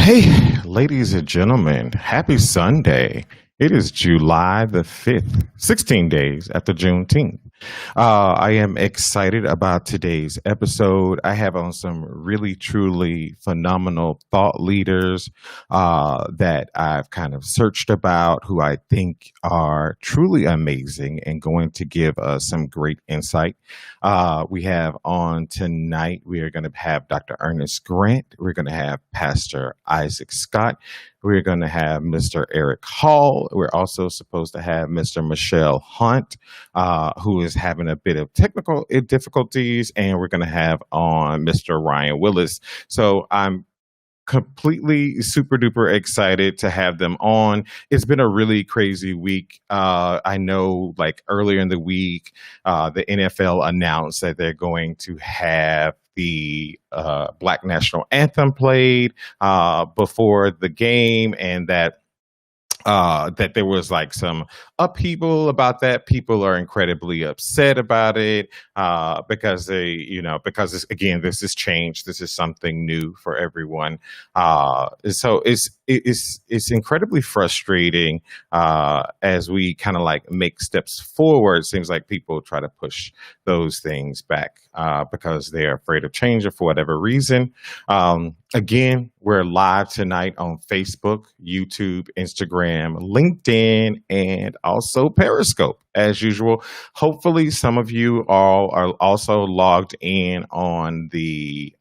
Hey, ladies and gentlemen, happy Sunday. It is July the 5th, 16 days after Juneteenth. I am excited about today's episode. I have on some really, truly phenomenal thought leaders that I've kind of searched about who I think are truly amazing and going to give us some great insight. We have on tonight, we are going to have Dr. Ernest Grant. We're going to have Pastor Isaac Scott. We're going to have Mr. Eric Hall. We're also supposed to have Mr. Michelle Hunt, who is having a bit of technical difficulties, and we're going to have on Mr. Ryan Willis. So I'm completely super duper excited to have them on. It's been a really crazy week. I know like earlier in the week, the NFL announced that they're going to have the Black National Anthem played before the game, and that there was like some upheaval about that. People are incredibly upset about it because because again, this is change. This is something new for everyone. So it's incredibly frustrating as we kind of like make steps forward. It seems like people try to push those things back because they're afraid of change or for whatever reason. Again, we're live tonight on Facebook, YouTube, Instagram, LinkedIn, and also Periscope, as usual. Hopefully, some of you all are also logged in on the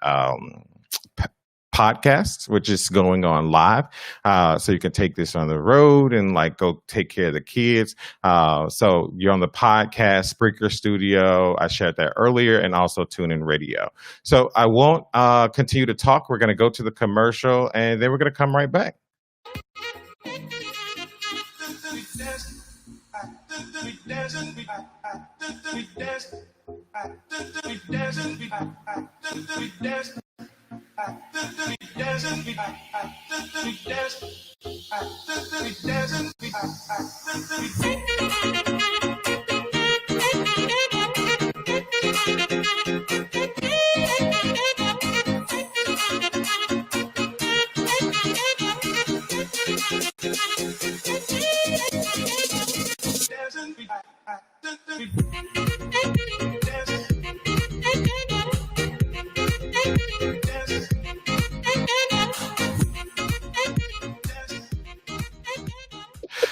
podcast, which is going on live. So you can take this on the road and like go take care of the kids. So you're on the podcast, Spreaker Studio. I shared that earlier, and also TuneIn Radio. So I won't continue to talk. We're going to go to the commercial, and then we're going to come right back.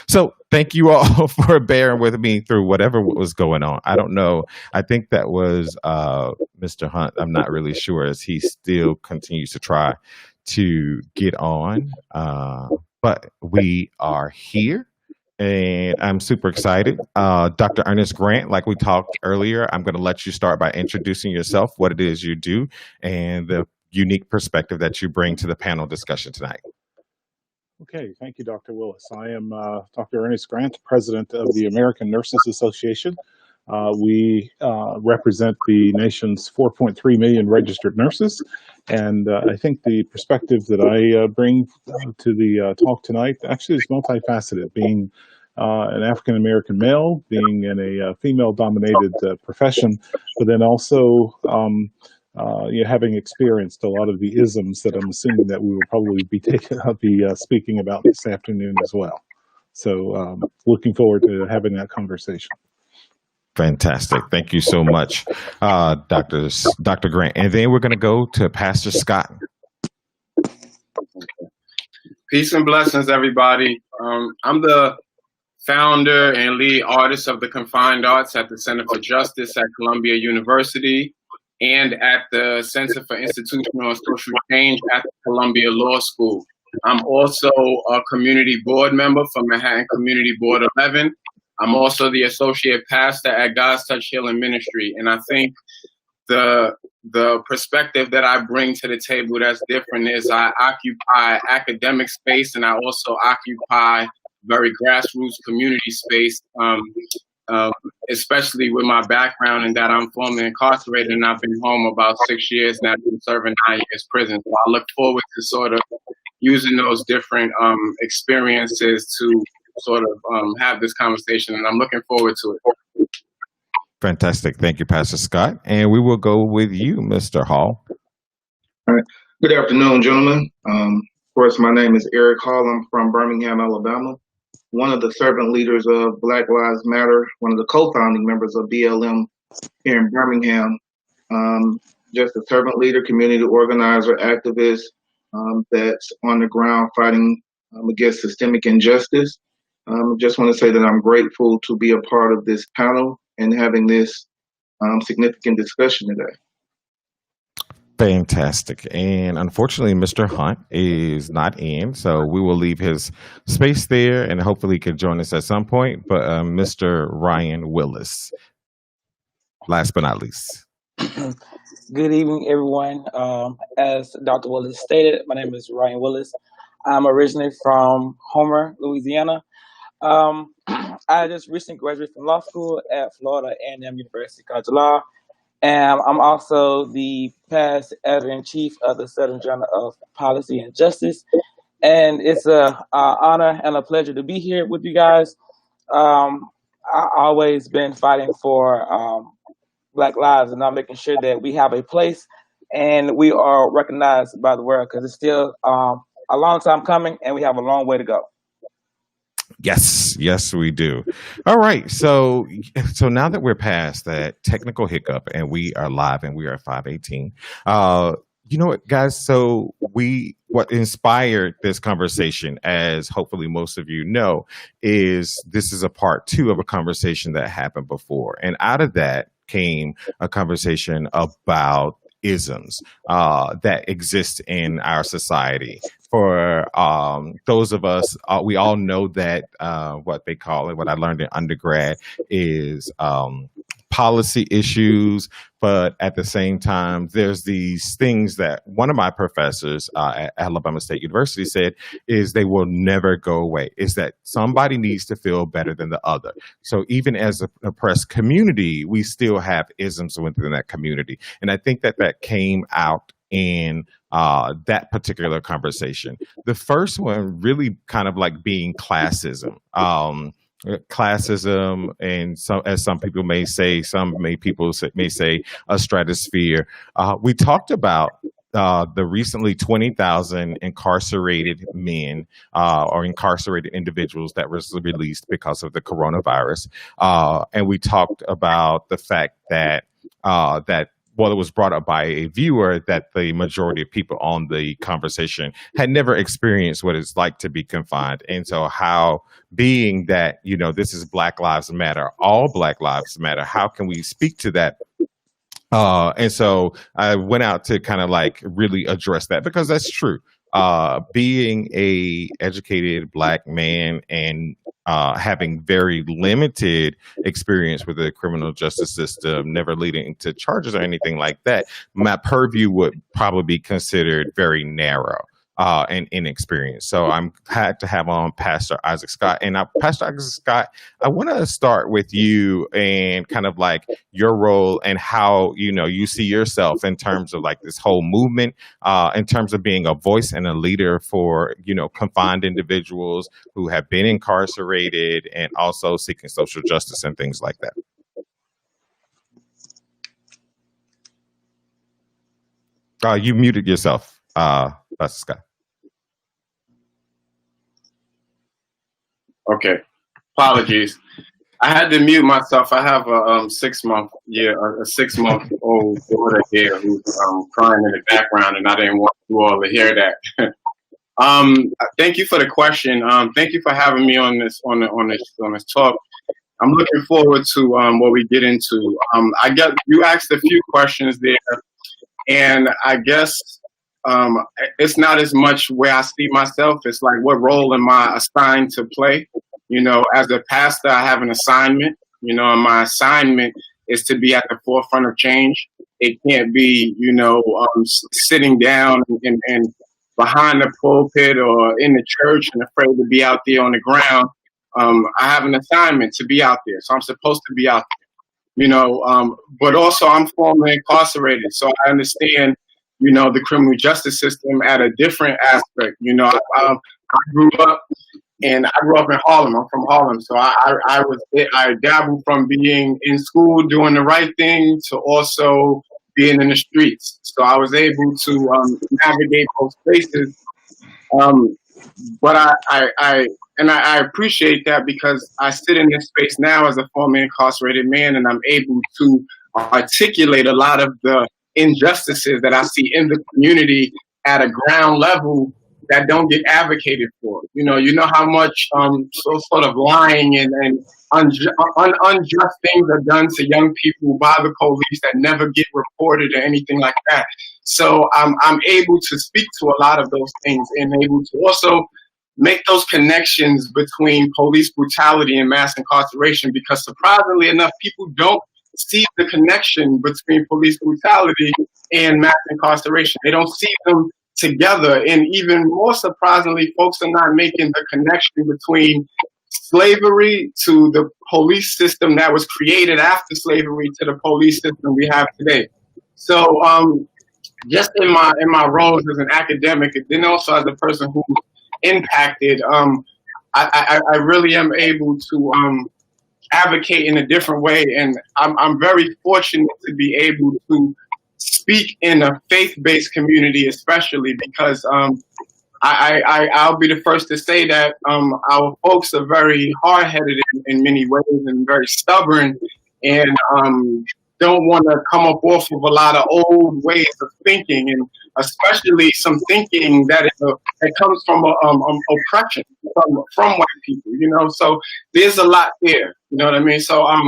So thank you all for bearing with me through whatever was going on. I don't know. I think that was Mr. Hunt. I'm not really sure, as he still continues to try to get on. But we are here, and I'm super excited. Dr. Ernest Grant, like we talked earlier, I'm going to let you start by introducing yourself, what it is you do, and the unique perspective that you bring to the panel discussion tonight. Okay, thank you, Dr. Willis. I am Dr. Ernest Grant, president of the American Nurses Association. We represent the nation's 4.3 million registered nurses, and I think the perspective that I bring to the talk tonight actually is multifaceted, being an African-American male, being in a female-dominated profession, but then also having experienced a lot of the isms that I'm assuming that we will probably be speaking about this afternoon as well. So looking forward to having that conversation. Fantastic. Thank you so much, Dr. Grant. And then we're going to go to Pastor Scott. Peace and blessings, everybody. I'm the founder and lead artist of the Confined Arts at the Center for Justice at Columbia University and at the Center for Institutional and Social Change at the Columbia Law School. I'm also a community board member for Manhattan Community Board 11. I'm also the associate pastor at God's Touch Healing Ministry. And I think the perspective that I bring to the table that's different is I occupy academic space, and I also occupy very grassroots community space, especially with my background in that I'm formerly incarcerated, and I've been home about 6 years now, been serving 9 years prison. So I look forward to sort of using those different experiences to sort of have this conversation, and I'm looking forward to it. Fantastic. Thank you, Pastor Scott. And we will go with you, Mr. Hall. All right. Good afternoon, gentlemen. course, my name is Eric Hall. I'm from Birmingham, Alabama. One of the servant leaders of Black Lives Matter, one of the co-founding members of BLM here in Birmingham. Just a servant leader, community organizer, activist that's on the ground fighting against systemic injustice. Just want to say that I'm grateful to be a part of this panel and having this significant discussion today. Fantastic. And unfortunately, Mr. Hunt is not in, so we will leave his space there and hopefully he can join us at some point. But Mr. Ryan Willis, last but not least. Good evening, everyone. As Dr. Willis stated, my name is Ryan Willis. I'm originally from Homer, Louisiana. I just recently graduated from law school at Florida A&M University College of Law. And I'm also the past editor-in-chief of the Southern Journal of Policy and Justice. And it's an honor and a pleasure to be here with you guys. I've always been fighting for Black lives, and I'm making sure that we have a place and we are recognized by the world, because it's still a long time coming and we have a long way to go. Yes, we do. All right. So now that we're past that technical hiccup and we are live and we are 518, you know what, guys? So what inspired this conversation, as hopefully most of you know, is this is a part 2 of a conversation that happened before. And out of that came a conversation about isms that exist in our society. For those of us, we all know that what they call it, what I learned in undergrad, is policy issues. But at the same time, there's these things that one of my professors at Alabama State University said is they will never go away, is that somebody needs to feel better than the other. So even as an oppressed community, we still have isms within that community. And I think that came out in that particular conversation. The first one really kind of like being classism. Classism, and as some people may say, may say a stratosphere. We talked about the recently 20,000 incarcerated men or incarcerated individuals that was released because of the coronavirus, and we talked about the fact that it was brought up by a viewer that the majority of people on the conversation had never experienced what it's like to be confined. And so how, being that, this is Black Lives Matter, all Black Lives Matter, how can we speak to that? And so I went out to kind of like really address that, because that's true. Being a educated Black man and having very limited experience with the criminal justice system, never leading to charges or anything like that, my purview would probably be considered very narrow and inexperienced. So I'm had to have on Pastor Isaac Scott. And Pastor Isaac Scott, I want to start with you and kind of like your role and how, you see yourself in terms of like this whole movement, in terms of being a voice and a leader for, confined individuals who have been incarcerated and also seeking social justice and things like that. You muted yourself, Pastor Scott. Okay, apologies. I had to mute myself. I have a 6-month-old daughter here who's crying in the background, and I didn't want you all to hear that. Thank you for the question. Thank you for having me on this talk. I'm looking forward to what we get into. You asked a few questions there, and I guess it's not as much where I see myself. It's like, what role am I assigned to play? As a pastor, I have an assignment, and my assignment is to be at the forefront of change. It can't be, sitting down and behind the pulpit or in the church and afraid to be out there on the ground. I have an assignment to be out there, so I'm supposed to be out there, but also I'm formerly incarcerated, so I understand, the criminal justice system at a different aspect. I grew up in Harlem. I'm from Harlem, so I dabbled from being in school doing the right thing to also being in the streets. So I was able to navigate those spaces Um, but I appreciate that because I sit in this space now as a former incarcerated man, and I'm able to articulate a lot of the injustices that I see in the community at a ground level that don't get advocated for. You know how much sort of lying and unjust things are done to young people by the police that never get reported or anything like that. So I'm able to speak to a lot of those things and able to also make those connections between police brutality and mass incarceration, because surprisingly enough, people don't see the connection between police brutality and mass incarceration. They don't see them together. And even more surprisingly, folks are not making the connection between slavery to the police system that was created after slavery to the police system we have today. So just in my roles as an academic, and then also as a person who's impacted, I really am able to advocate in a different way, and I'm very fortunate to be able to speak in a faith-based community, especially because I'll be the first to say that our folks are very hard-headed in many ways and very stubborn, and don't want to come up off of a lot of old ways of thinking, and especially some thinking that comes from oppression from white people. So there's a lot there. You know what I mean? So I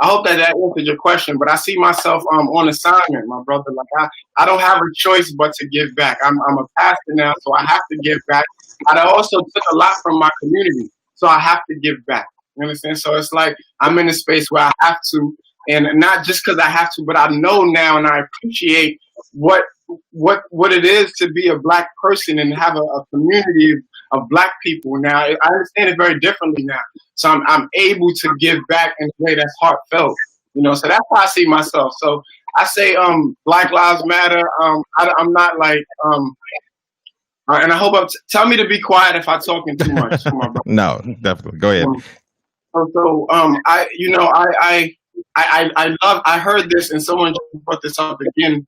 hope that answered your question. But I see myself on assignment, my brother. Like I don't have a choice but to give back. I'm a pastor now, so I have to give back. I also took a lot from my community, so I have to give back. You understand? So it's like I'm in a space where I have to. And not just because I have to, but I know now and I appreciate what it is to be a Black person and have a community of Black people. Now I understand it very differently now, so I'm able to give back in a way that's heartfelt. So that's how I see myself. So I say Black Lives Matter. I'm not like and I hope tell me to be quiet if I'm talking too much. No, definitely go ahead. I heard this, and someone brought this up again.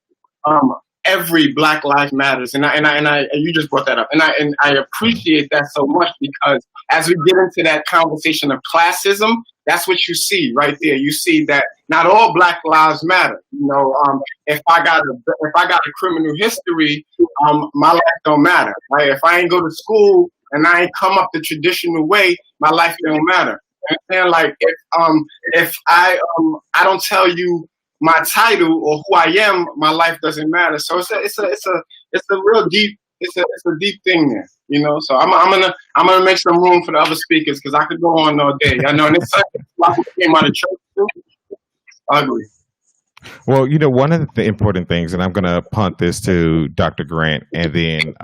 Every Black Lives Matters, and you just brought that up, and I appreciate that so much, because as we get into that conversation of classism, that's what you see right there. You see that not all Black lives matter. If I got a criminal history, my life don't matter. Right? If I ain't go to school and I ain't come up the traditional way, my life don't matter. And like if I don't tell you my title or who I am, my life doesn't matter. So it's a real deep it's a deep thing there. So I'm gonna make some room for the other speakers, because I could go on all day. I know, and it's like a lot of people came out of church too. Ugly. Well, one of the important things, and I'm going to punt this to Dr. Grant and then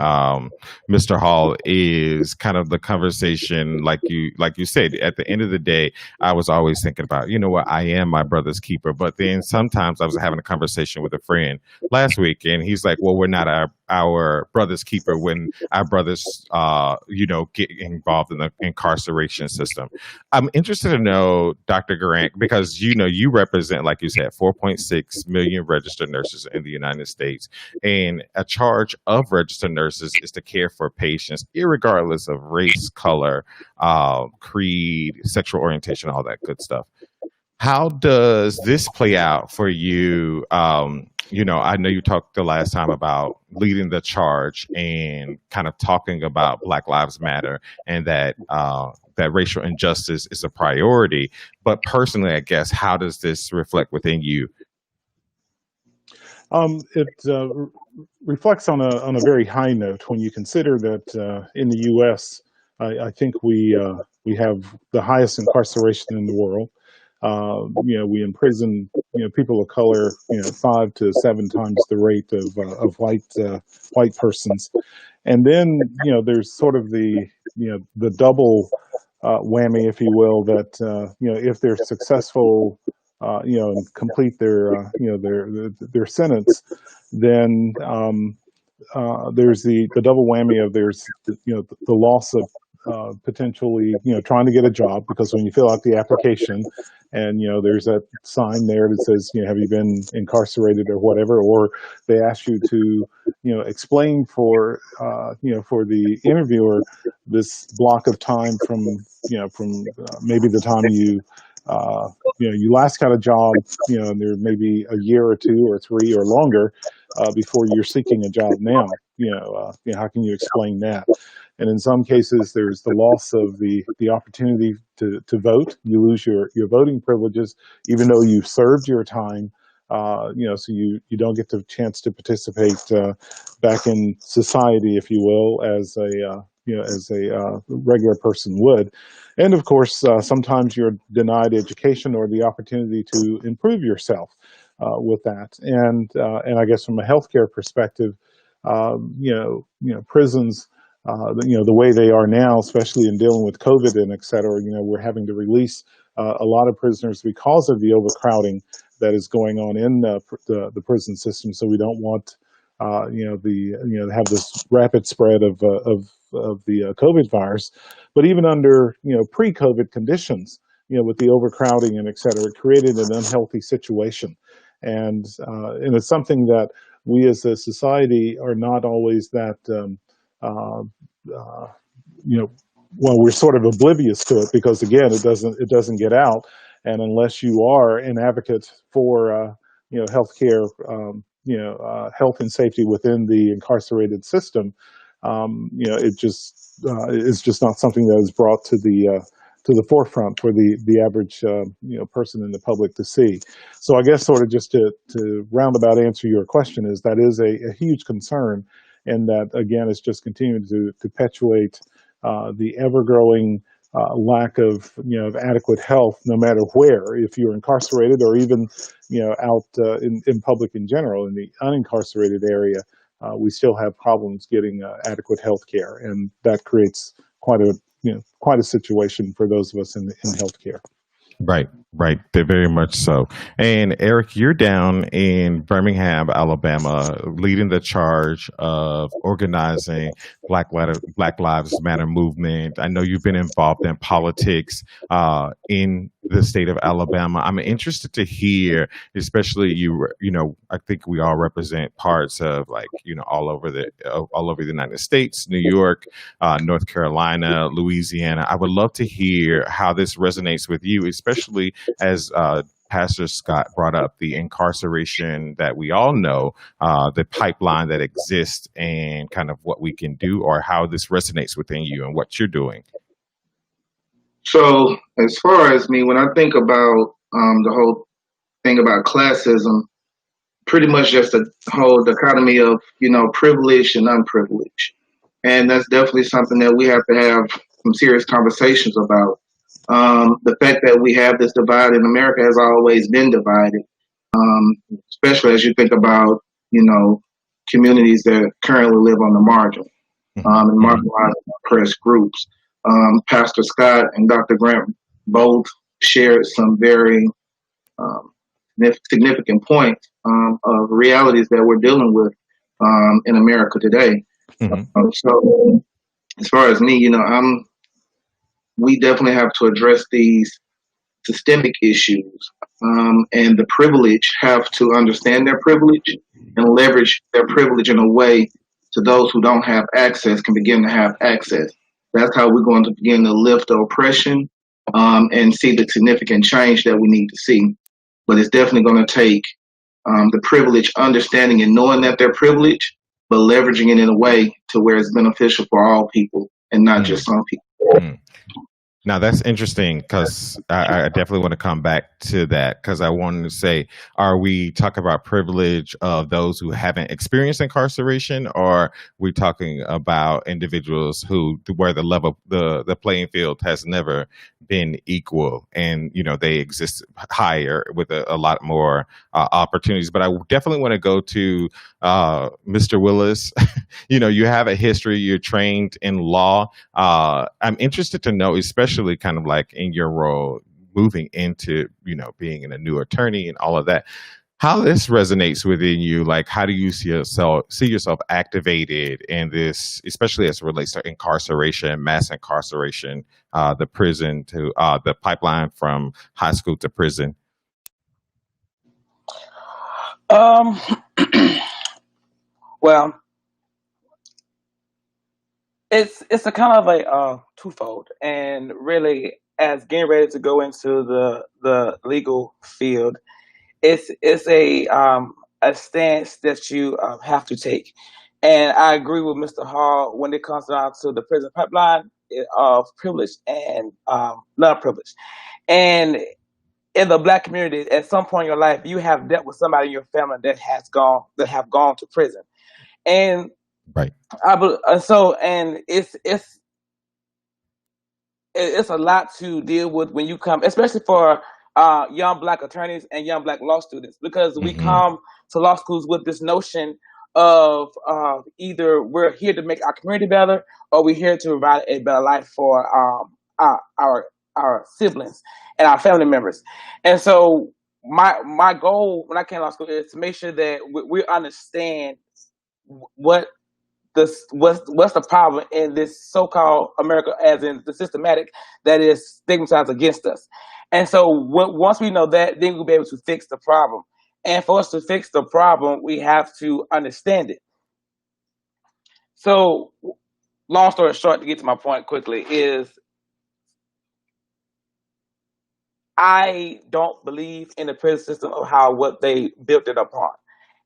Mr. Hall, is kind of the conversation, like you said. At the end of the day, I was always thinking about, I am my brother's keeper. But then sometimes I was having a conversation with a friend last week, and he's like, well, we're not our brother's keeper when our brothers, get involved in the incarceration system. I'm interested to know, Dr. Grant, because, you represent, like you said, 4.6 million registered nurses in the United States. And a charge of registered nurses is to care for patients, irregardless of race, color, creed, sexual orientation, all that good stuff. How does this play out for you? I know you talked the last time about leading the charge and kind of talking about Black Lives Matter, and that racial injustice is a priority. But personally, I guess, how does this reflect within you? It reflects on a very high note when you consider that in the U.S., I think we have the highest incarceration in the world. We imprison people of color 5 to 7 times the rate of white persons, and then there's sort of the double whammy, if you will, that if they're successful and complete their sentence, then there's the double whammy of the loss of potentially trying to get a job, because when you fill out the application and there's that sign there that says, have you been incarcerated or whatever, or they ask you to explain for for the interviewer this block of time from maybe the time you last got a job, and there may be a year or two or three or longer before you're seeking a job now. How can you explain that? And in some cases, there's the loss of the opportunity to vote. You lose your voting privileges, even though you've served your time. So you don't get the chance to participate back in society, if you will, as a regular person would. And of course, sometimes you're denied education or the opportunity to improve yourself with that. And I guess from a healthcare perspective, prisons, the way they are now, especially in dealing with COVID and et cetera, we're having to release a lot of prisoners because of the overcrowding that is going on in the prison system. So we don't want, have this rapid spread of the COVID virus. But even under, pre-COVID conditions, with the overcrowding and et cetera, it created an unhealthy situation. And it's something that we as a society are not always that, we're sort of oblivious to it, because again, it doesn't get out. And unless you are an advocate for, healthcare, health and safety within the incarcerated system, it just it's just not something that is brought to the forefront for the average person in the public to see. So I guess sort of just to roundabout answer your question is that is a huge concern, and that again is just continuing to perpetuate the ever-growing lack of of adequate health, no matter where, if you're incarcerated or even out in public in general. In the unincarcerated area, we still have problems getting adequate health care, and that creates quite a situation for those of us in healthcare. Right. They're very much so. And Eric, you're down in Birmingham, Alabama, leading the charge of organizing Black Lives Matter movement. I know you've been involved in politics in the state of Alabama. I'm interested to hear, especially I think we all represent parts of all over the United States, New York, North Carolina, Louisiana. I would love to hear how this resonates with you, especially as Pastor Scott brought up the incarceration that we all know, the pipeline that exists, and kind of what we can do, or how this resonates within you and what you're doing. So as far as me, when I think about the whole thing about classism, pretty much just the whole dichotomy of, privileged and unprivileged. And that's definitely something that we have to have some serious conversations about. The fact that we have this divide in America has always been divided, especially as you think about, communities that currently live on the margin, and marginalized oppressed groups. Pastor Scott and Dr. Grant both shared some very significant points of realities that we're dealing with in America today. So as far as me, we definitely have to address these systemic issues, and the privileged have to understand their privilege and leverage their privilege in a way to those who don't have access can begin to have access. That's how we're going to begin to lift the oppression and see the significant change that we need to see. But it's definitely going to take the privilege understanding and knowing that they're privileged, but leveraging it in a way to where it's beneficial for all people and not just some people. Now, that's interesting, because I definitely want to come back to that, because I wanted to say, are we talking about privilege of those who haven't experienced incarceration, or are we talking about individuals where the level, the playing field has never been equal, and they exist higher with a lot more opportunities? But I definitely want to go to Mr. Willis. You have a history, you're trained in law. I'm interested to know, especially kind of like in your role moving into being a new attorney and all of that, how this resonates within you. Like, how do you see yourself activated in this, especially as it relates to incarceration, mass incarceration, the prison to the pipeline from high school to prison? Um, well, it's a kind of a twofold, and really, as getting ready to go into the legal field, it's a stance that you have to take. And I agree with Mr. Hall when it comes down to the prison pipeline of privilege and non-privilege. And in the Black community, at some point in your life, you have dealt with somebody in your family that have gone to prison. And Right. and it's a lot to deal with when you come, especially for young Black attorneys and young Black law students, because we Hmm. come to law schools with this notion of either we're here to make our community better, or we're here to provide a better life for our siblings and our family members. And so my goal when I came to law school is to make sure that we understand what what's the problem in this so-called America, as in the systematic that is stigmatized against us. And so once we know that, then we'll be able to fix the problem. And for us to fix the problem, we have to understand it. So, long story short, to get to my point quickly, is I don't believe in the prison system of what they built it upon.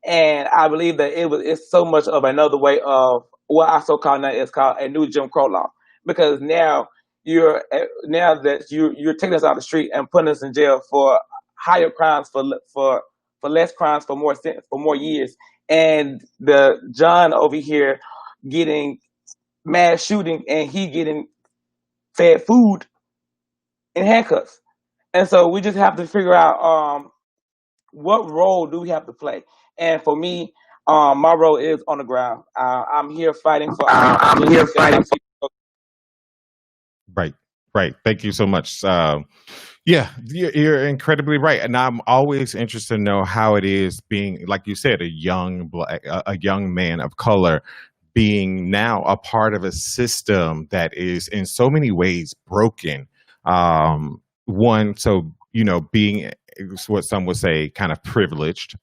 And I believe that it's so much of another way of what I so call now is called a new Jim Crow law. Because now that you're taking us out the street and putting us in jail for higher crimes, for less crimes, for more years. And the John over here getting mass shooting, and he getting fed food in handcuffs. And so we just have to figure out what role do we have to play. And for me, my role is on the ground. I'm here fighting for our Right. Right. Thank you so much. Yeah, you're incredibly right, and I'm always interested to know how it is being, like you said, a young man of color, being now a part of a system that is in so many ways broken. One, so being what some would say kind of privileged.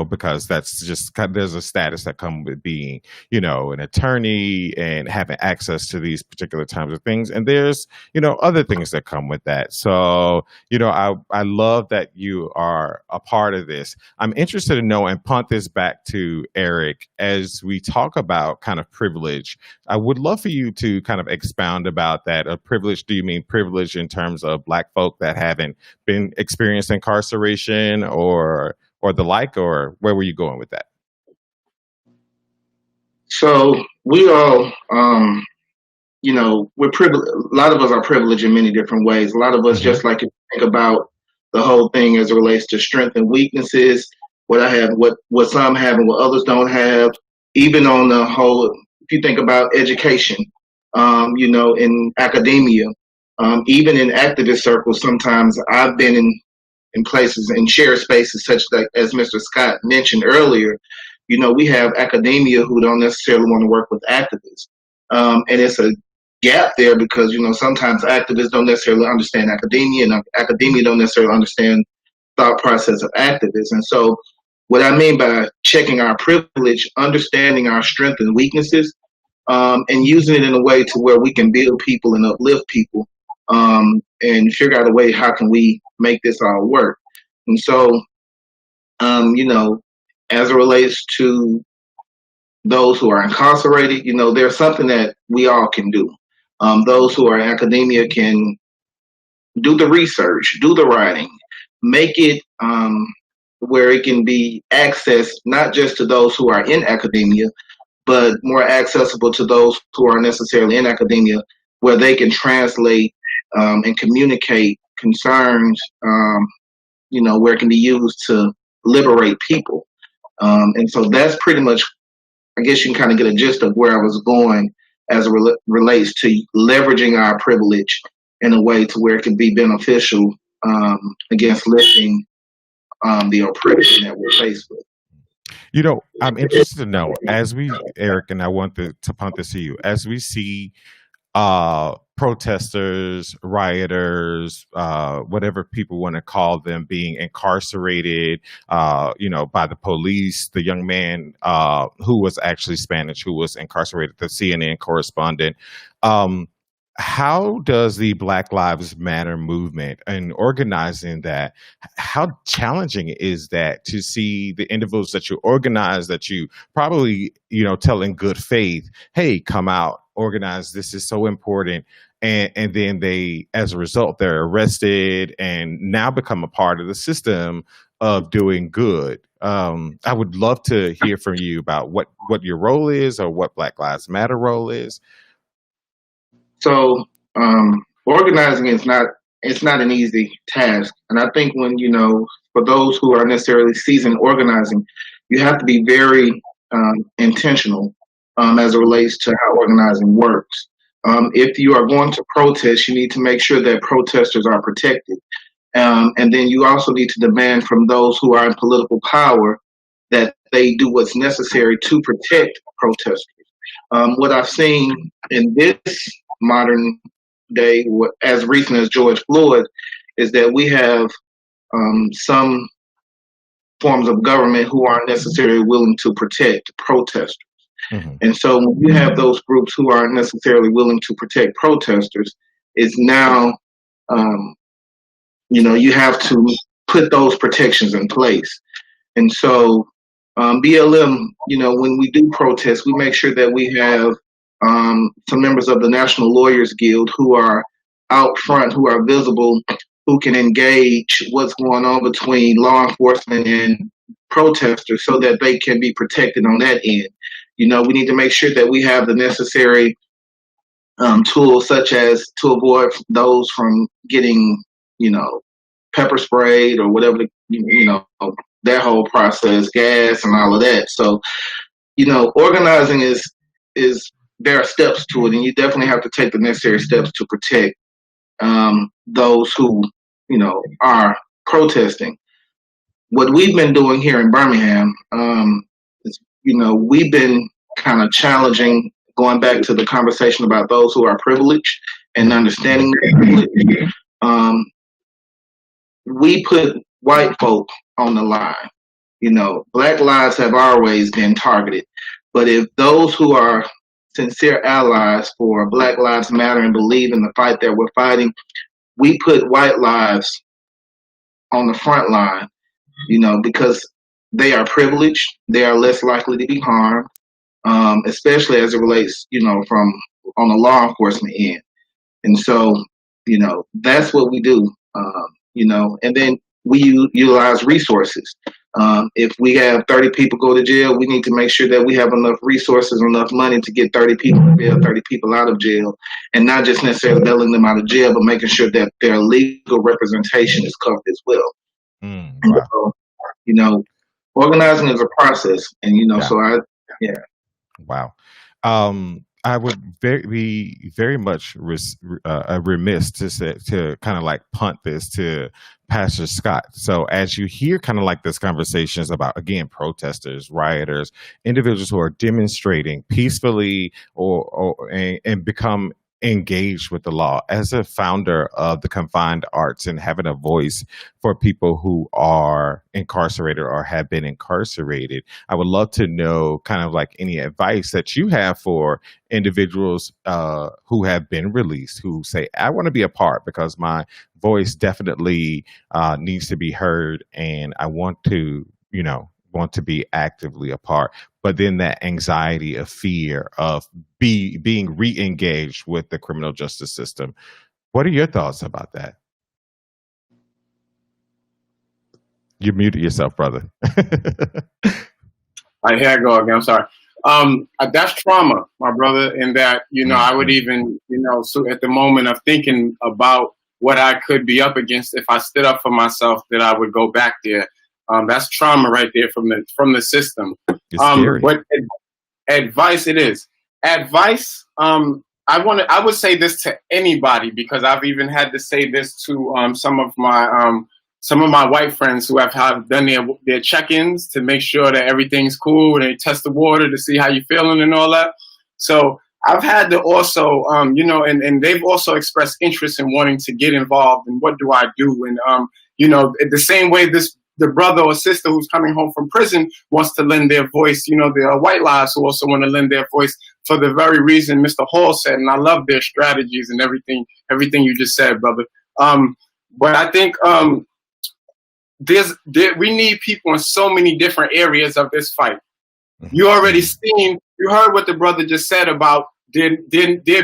Because that's just there's a status that comes with being, an attorney and having access to these particular types of things, and there's other things that come with that. So I love that you are a part of this. I'm interested to know and punt this back to Eric as we talk about kind of privilege. I would love for you to kind of expound about that. A privilege, do you mean privilege in terms of Black folk that haven't been experienced incarceration or the like, or where were you going with that? So we all, we're privileged. A lot of us are privileged in many different ways. A lot of us, Hmm. just like if you think about the whole thing as it relates to strength and weaknesses, what I have, what some have, and what others don't have. Even on the whole, if you think about education, in academia, even in activist circles, sometimes I've been in places in shared spaces such that, as Mr. Scott mentioned earlier, we have academia who don't necessarily want to work with activists. And it's a gap there because, sometimes activists don't necessarily understand academia, and academia don't necessarily understand thought process of activists. And so what I mean by checking our privilege, understanding our strengths and weaknesses, and using it in a way to where we can build people and uplift people, and figure out a way how can we make this all work. And so, as it relates to those who are incarcerated, there's something that we all can do. Those who are in academia can do the research, do the writing, make it where it can be accessed not just to those who are in academia, but more accessible to those who aren't necessarily in academia, where they can translate and communicate concerns, where it can be used to liberate people. And so that's pretty much, I guess you can kind of get a gist of where I was going as it relates to leveraging our privilege in a way to where it can be beneficial against lifting the oppression that we're faced with. You know, I'm interested to know as we, Eric, and I want to punt this to you, as we see protesters, rioters, whatever people want to call them, being incarcerated, by the police. The young man who was actually Spanish, who was incarcerated, the CNN correspondent. How does the Black Lives Matter movement and organizing that, how challenging is that to see the individuals that you organize, that you probably, tell in good faith, hey, come out, organize, this is so important. And then they, as a result, they're arrested and now become a part of the system of doing good. I would love to hear from you about what your role is, or what Black Lives Matter role is. So organizing is not an easy task, and I think when for those who are necessarily seasoned organizing, you have to be very intentional as it relates to how organizing works. If you are going to protest, you need to make sure that protesters are protected, and then you also need to demand from those who are in political power that they do what's necessary to protect protesters. What I've seen in this modern day, as recent as George Floyd, is that we have some forms of government who aren't necessarily willing to protect protesters. Mm-hmm. And so when you have those groups who aren't necessarily willing to protect protesters, it's now, you have to put those protections in place. And so BLM, when we do protest, we make sure that we have some members of the National Lawyers Guild who are out front, who are visible, who can engage what's going on between law enforcement and protesters so that they can be protected on that end. We need to make sure that we have the necessary tools, such as to avoid those from getting, pepper sprayed or whatever, that whole process, gas and all of that. So, organizing is there are steps to it, and you definitely have to take the necessary steps to protect those who, are protesting. What we've been doing here in Birmingham is, we've been kind of challenging, going back to the conversation about those who are privileged and understanding their privilege. We put white folk on the line. Black lives have always been targeted. But if those who are sincere allies for Black Lives Matter and believe in the fight that we're fighting, we put white lives on the front line, because they are privileged, they are less likely to be harmed, especially as it relates, from on the law enforcement end. And so, that's what we do, and then we utilize resources. If we have 30 people go to jail, we need to make sure that we have enough resources, enough money to get 30 people to jail, 30 people out of jail, and not just necessarily bailing them out of jail, but making sure that their legal representation is covered as well. Wow. So, organizing is a process, and yeah. Wow. I would be very much remiss to kind of like punt this to Pastor Scott. So as you hear kind of like this conversations about, again, protesters, rioters, individuals who are demonstrating peacefully and become engaged with the law, as a founder of the Confined Arts and having a voice for people who are incarcerated or have been incarcerated, I would love to know kind of like any advice that you have for individuals who have been released, who say, I want to be a part because my voice definitely needs to be heard, and I want to be actively a part. But then that anxiety of fear of being re-engaged with the criminal justice system. What are your thoughts about that? You muted yourself, brother. Right, here I go again. I'm sorry. That's trauma, my brother, in that, I would even, so at the moment of thinking about what I could be up against if I stood up for myself, that I would go back there. That's trauma right there from the system. What advice it is? Advice. I would say this to anybody, because I've even had to say this to some of my some of my white friends who have done their check-ins to make sure that everything's cool, and they test the water to see how you're feeling and all that. So I've had to also, and they've also expressed interest in wanting to get involved in what do I do. And, the same way the brother or sister who's coming home from prison wants to lend their voice, there are white lives who also want to lend their voice for the very reason Mr. Hall said. And I love their strategies and everything you just said, brother. But I think we need people in so many different areas of this fight. You heard what the brother just said about there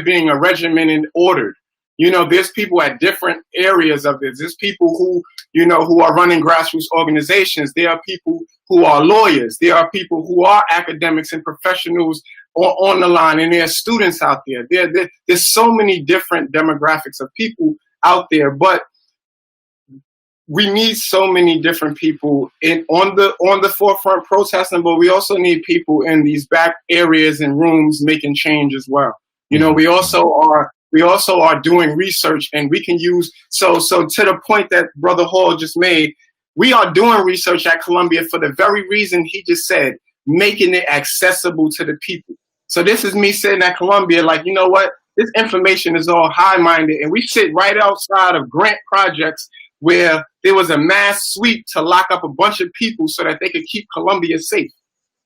being a regimen and ordered. There's people at different areas of this. There's people who are running grassroots organizations. There are people who are lawyers. There are people who are academics and professionals on the line, and there are students out there. There's so many different demographics of people out there, but we need so many different people on the forefront protesting, but we also need people in these back areas and rooms making change as well. We also are doing research, and we can use so to the point that Brother Hall just made, we are doing research at Columbia for the very reason he just said, making it accessible to the people. So this is me sitting at Columbia like, you know what? This information is all high-minded, and we sit right outside of grant projects where there was a mass sweep to lock up a bunch of people so that they could keep Columbia safe.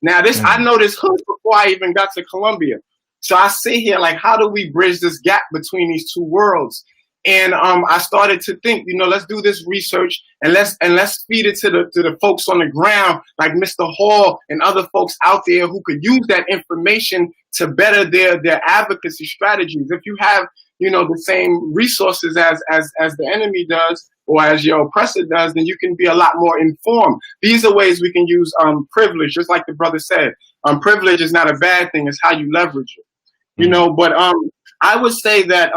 Now, I know this hood before I even got to Columbia. So I sit here like, how do we bridge this gap between these two worlds? And I started to think, let's do this research and let's feed it to the folks on the ground, like Mr. Hall and other folks out there who could use that information to better their advocacy strategies. If you have, the same resources as the enemy does, or as your oppressor does, then you can be a lot more informed. These are ways we can use privilege, just like the brother said. Privilege is not a bad thing; it's how you leverage it. But I would say that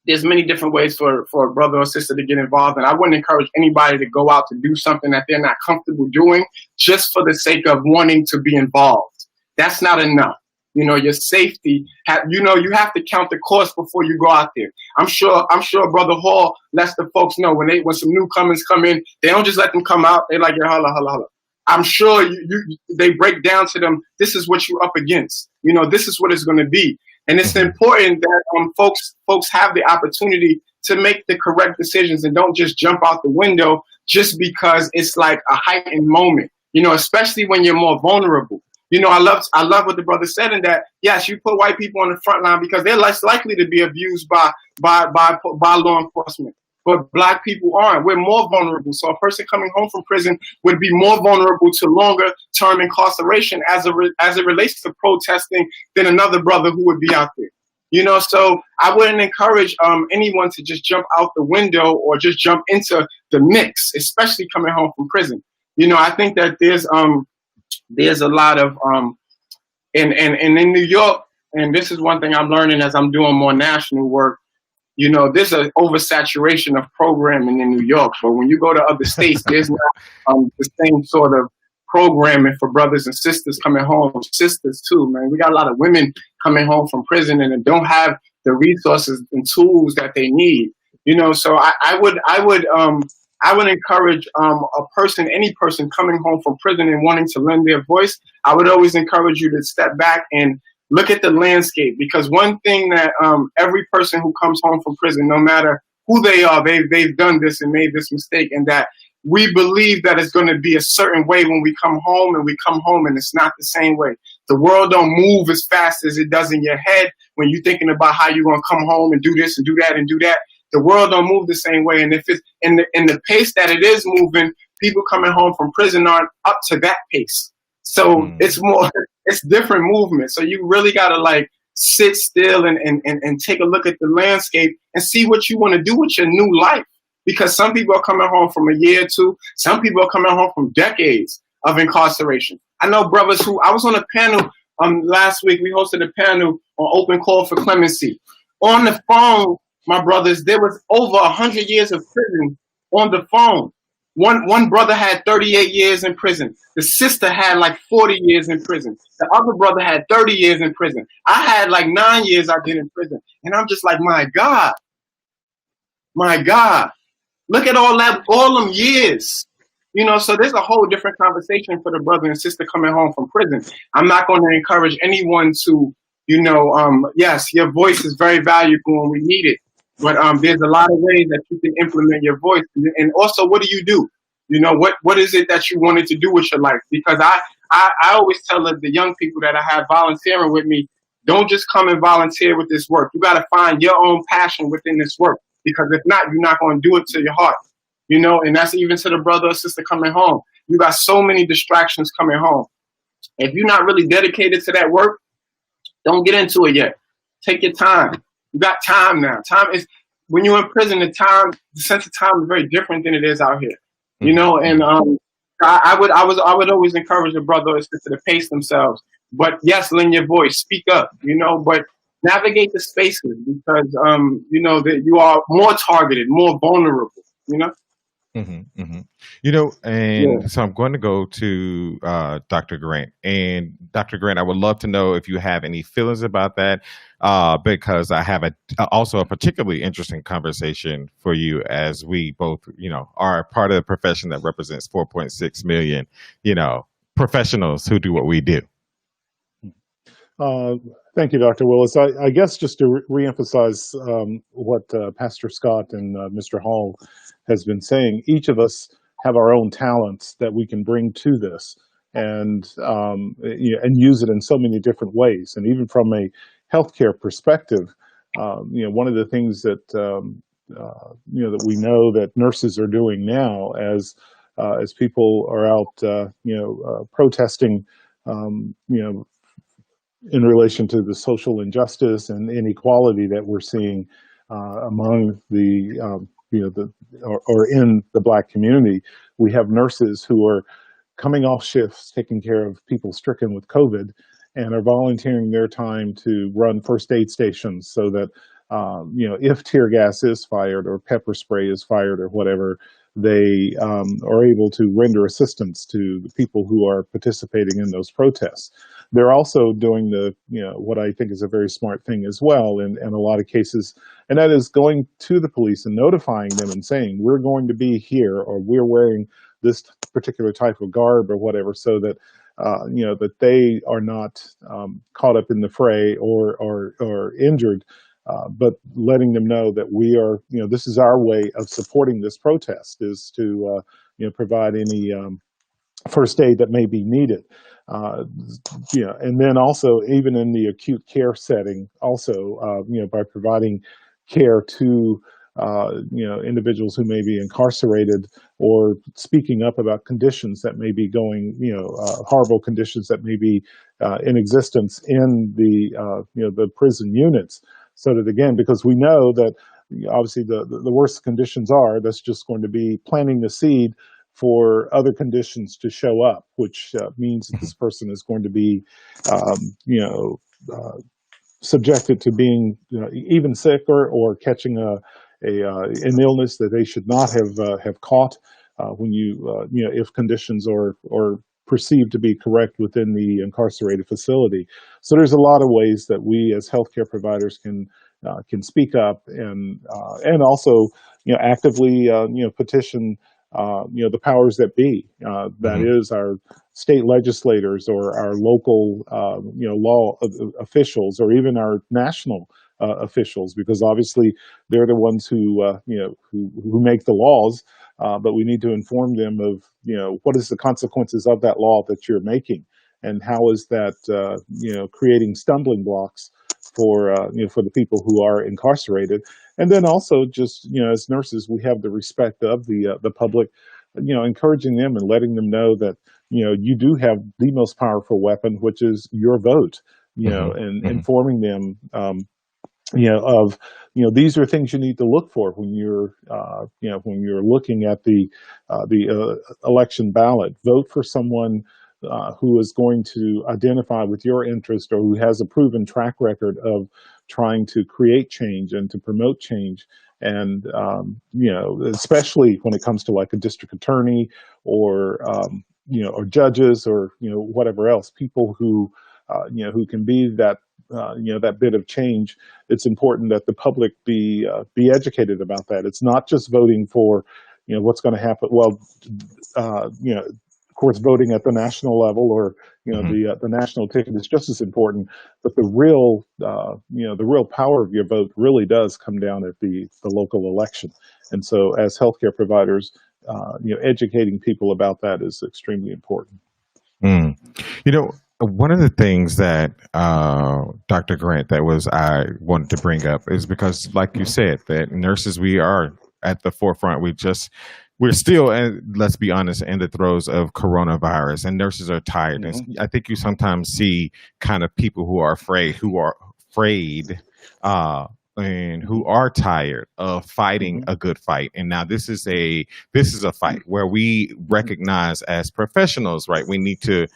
there's many different ways for a brother or sister to get involved, and I wouldn't encourage anybody to go out to do something that they're not comfortable doing just for the sake of wanting to be involved. That's not enough. Your safety, you have to count the cost before you go out there. I'm sure Brother Hall lets the folks know when some newcomers come in, they don't just let them come out. They like, yeah, holla, holla, holla. I'm sure they break down to them, this is what you're up against. This is what it's going to be. And it's important that folks have the opportunity to make the correct decisions and don't just jump out the window just because it's like a heightened moment, especially when you're more vulnerable. I love what the brother said in that, yes, you put white people on the front line because they're less likely to be abused by law enforcement. But black people aren't. We're more vulnerable. So a person coming home from prison would be more vulnerable to longer term incarceration as it relates to protesting than another brother who would be out there. So I wouldn't encourage anyone to just jump out the window or just jump into the mix, especially coming home from prison. I think that there's a lot of and in New York, and this is one thing I'm learning as I'm doing more national work, there's an oversaturation of programming in New York. But when you go to other states, there's not the same sort of programming for brothers and sisters coming home, sisters too, man. We got a lot of women coming home from prison and don't have the resources and tools that they need. So I would encourage any person coming home from prison and wanting to lend their voice. I would always encourage you to step back and look at the landscape, because one thing that every person who comes home from prison, no matter who they are, they've done this and made this mistake, and that we believe that it's going to be a certain way when we come home, and we come home and it's not the same way. The world don't move as fast as it does in your head when you're thinking about how you're going to come home and do this and do that and do that. The world don't move the same way, and if it's in the pace that it is moving, people coming home from prison aren't up to that pace. So it's different movement. So you really gotta sit still and take a look at the landscape and see what you want to do with your new life. Because some people are coming home from a year or two. Some people are coming home from decades of incarceration. I know brothers who, I was on a panel last week. We hosted a panel on open call for clemency. On the phone, my brothers, there was over 100 years of prison on the phone. One brother had 38 years in prison. The sister had 40 years in prison. The other brother had 30 years in prison. I had 9 years I did in prison. And I'm just like, my God. Look at all them years. So there's a whole different conversation for the brother and sister coming home from prison. I'm not going to encourage anyone to, yes, your voice is very valuable and we need it. But there's a lot of ways that you can implement your voice. And also, what do? What is it that you wanted to do with your life? Because I always tell the young people that I have volunteering with me, don't just come and volunteer with this work. You got to find your own passion within this work. Because if not, you're not going to do it to your heart. And that's even to the brother or sister coming home. You got so many distractions coming home. If you're not really dedicated to that work, don't get into it yet. Take your time. You got time now. Time is, when you're in prison, the sense of time is very different than it is out here. And I would always encourage the brother or sister to pace themselves. But yes, lend your voice, speak up, but navigate the spaces because, that you are more targeted, more vulnerable, And so I'm going to go to Dr. Grant. And Dr. Grant, I would love to know if you have any feelings about that, because I have also a particularly interesting conversation for you as we both, are part of the profession that represents 4.6 million, professionals who do what we do. Thank you, Dr. Willis. I guess just to reemphasize what Pastor Scott and Mr. Hall has been saying, each of us have our own talents that we can bring to this and use it in so many different ways. And even from a healthcare perspective, one of the things that that we know that nurses are doing now as people are out protesting in relation to the social injustice and inequality that we're seeing among the or in the Black community, we have nurses who are coming off shifts, taking care of people stricken with COVID, and are volunteering their time to run first aid stations so that if tear gas is fired or pepper spray is fired or whatever, they are able to render assistance to the people who are participating in those protests. They're also doing what I think is a very smart thing as well in a lot of cases, and that is going to the police and notifying them and saying, we're going to be here or we're wearing this particular type of garb or whatever, so that that they are not caught up in the fray or injured. But letting them know that we are, this is our way of supporting this protest, is to, provide any first aid that may be needed. And then also, even in the acute care setting, also, by providing care to, individuals who may be incarcerated or speaking up about conditions that may be going, horrible conditions that may be in existence in the prison units. So that, again, because we know that obviously the worse the conditions are, that's just going to be planting the seed for other conditions to show up, which means that this person is going to be, subjected to being even sicker or catching an illness that they should not have caught when if conditions are perceived to be correct within the incarcerated facility. So there's a lot of ways that we as healthcare providers can speak up and also actively petition the powers that be, that is our state legislators or our local law officials or even our national officials, because obviously they're the ones who make the laws. But we need to inform them of, what is the consequences of that law that you're making, and how is that, creating stumbling blocks for the people who are incarcerated. And then also just, as nurses, we have the respect of the public, encouraging them and letting them know that, you do have the most powerful weapon, which is your vote, and informing them, of, these are things you need to look for when you're, when you're looking at the election ballot. Vote for someone who is going to identify with your interest or who has a proven track record of trying to create change and to promote change. And, especially when it comes to like a district attorney or, or judges or, whatever else, people who, who can be that that bit of change, it's important that the public be educated about that. It's not just voting for what's going to happen. Well, of course, voting at the national level or Hmm. the national ticket is just as important. But the real power of your vote really does come down at the local election. And so, as healthcare providers, educating people about that is extremely important. Mm. You know, one of the things that Dr. Grant that was I wanted to bring up is because, like you said, that nurses we are at the forefront. We're still, and let's be honest, in the throes of coronavirus, and nurses are tired. And Hmm. I think you sometimes see kind of people who are afraid, uh, and who are tired of fighting Hmm. a good fight. And now this is a fight where we Hmm. recognize as professionals, right? We need to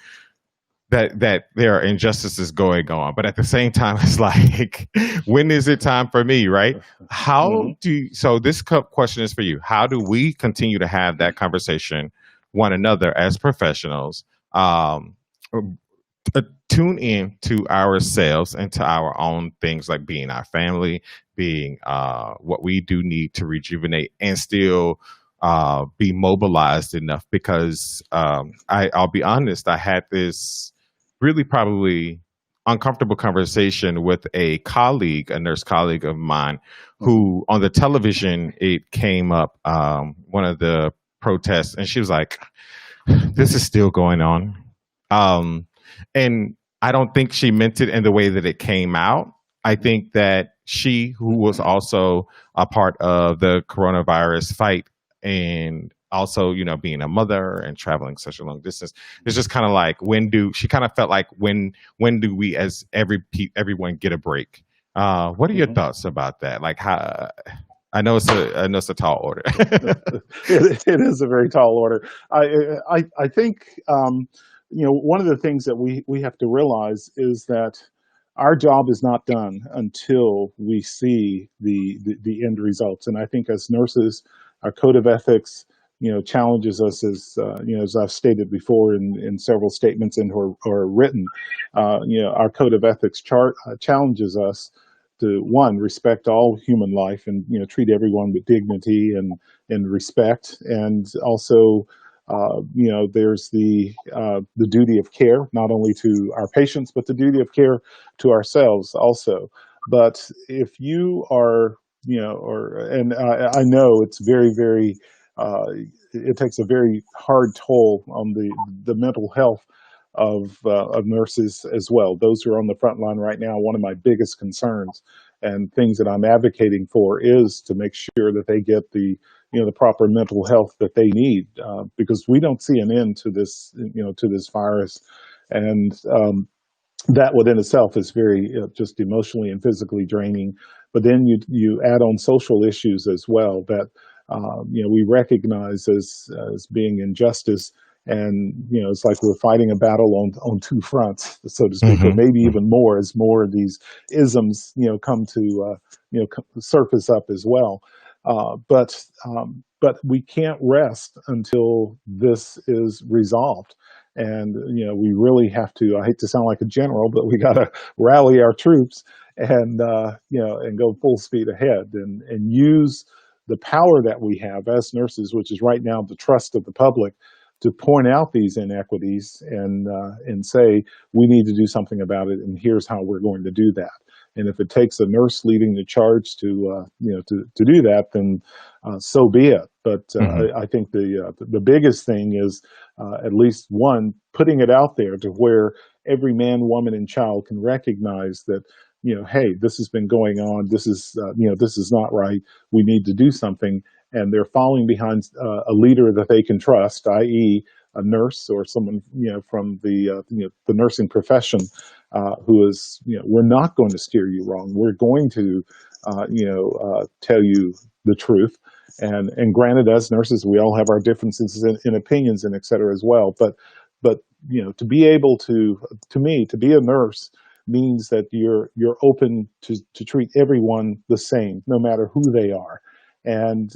that there are injustices going on, but at the same time it's like when is it time for me, right? Hmm. So this question is for you. How do we continue to have that conversation one another as professionals, um tune in to ourselves and to our own things, like being our family, being what we do need to rejuvenate and still be mobilized enough? Because I'll be honest, I had this really probably uncomfortable conversation with a colleague, a nurse colleague of mine, Hmm. who on the television it came up, one of the protests, and she was like, this is still going on. Um, and I don't think she meant it in the way that it came out. I think that she, who was also a part of the coronavirus fight, and also, being a mother and traveling such a long distance, it's just kind of like, she kind of felt like, when do we as everyone get a break? What are your Hmm. thoughts about that? Like, how, I know it's a tall order. It is a very tall order. I think one of the things that we have to realize is that our job is not done until we see the end results. And I think as nurses, our code of ethics challenges us, as I've stated before in several statements and or written. Our code of ethics challenges us to, one, respect all human life and treat everyone with dignity and respect. And also there's the duty of care, not only to our patients but the duty of care to ourselves also. But if you are and I know it's very, very uh, it takes a very hard toll on the mental health of nurses as well. Those who are on the front line right now, one of my biggest concerns and things that I'm advocating for is to make sure that they get the proper mental health that they need, because we don't see an end to this virus. And that within itself is very just emotionally and physically draining. But then you add on social issues as well that we recognize as being injustice, and it's like we're fighting a battle on two fronts, so to speak, or Hmm. maybe even more as more of these isms come to surface up as well. But we can't rest until this is resolved. And we really have to. I hate to sound like a general, but we got to rally our troops and and go full speed ahead and use the power that we have as nurses, which is right now the trust of the public, to point out these inequities and say we need to do something about it, and here's how we're going to do that. And if it takes a nurse leading the charge to do that, then so be it. But Hmm. I think the biggest thing is at least one, putting it out there to where every man, woman, and child can recognize that hey, this has been going on. This is not right. We need to do something, and they're following behind a leader that they can trust, i.e., a nurse or someone from the nursing profession, who is we're not going to steer you wrong. We're going to tell you the truth. And granted, as nurses, we all have our differences in opinions and et cetera as well. But to be able to me, to be a nurse means that you're open to treat everyone the same, no matter who they are. And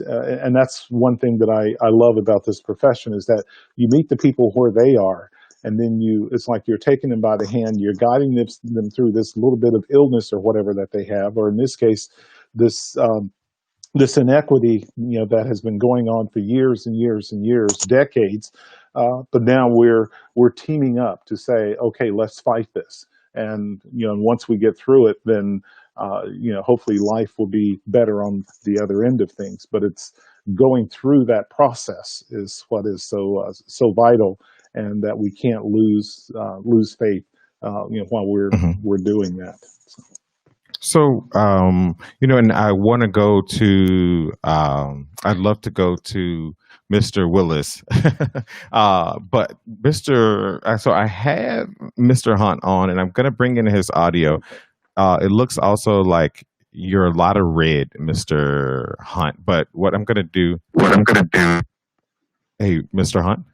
that's one thing that I love about this profession, is that you meet the people where they are, and then it's like you're taking them by the hand, you're guiding them through this little bit of illness or whatever that they have, or in this case, this this inequity, that has been going on for years and years and years, decades. But now we're teaming up to say, okay, let's fight this. And once we get through it, then hopefully life will be better on the other end of things. But it's going through that process is what is so vital, and that we can't lose faith, while we're doing that. So, and I want to go to, I'd love to go to Mr. Willis. But so I have Mr. Hunt on, and I'm going to bring in his audio. It looks also like you're a lot of red, Mr. Hunt. But what I'm going to do. Hey, Mr. Hunt.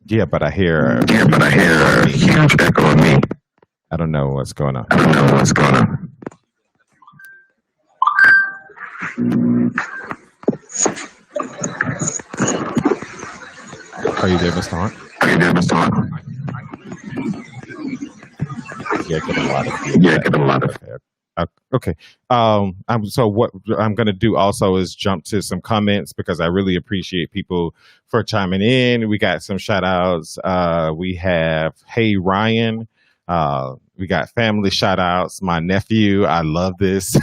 Yeah, but I hear a huge echo on me. I don't know what's going on. Are you there, Mr. Hunt? Yeah, get a lot of. Okay. So what I'm going to do also is jump to some comments, because I really appreciate people for chiming in. We got some shout outs. We have, hey, Ryan. We got family shout outs. My nephew, I love this.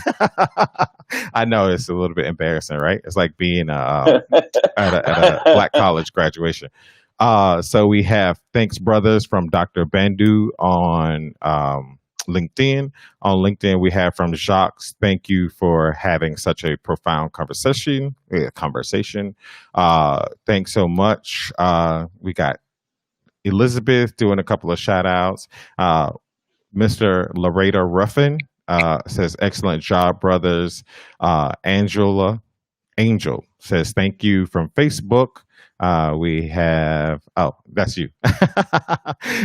I know it's a little bit embarrassing, right? It's like being at a black college graduation. So we have thanks brothers from Dr. Bandu on LinkedIn. On LinkedIn, we have from Jacques, thank you for having such a profound conversation. Thanks so much. We got Elizabeth doing a couple of shout outs. Mr. Laredo Ruffin says, excellent job, brothers. Angel says, thank you from Facebook. We have, that's you.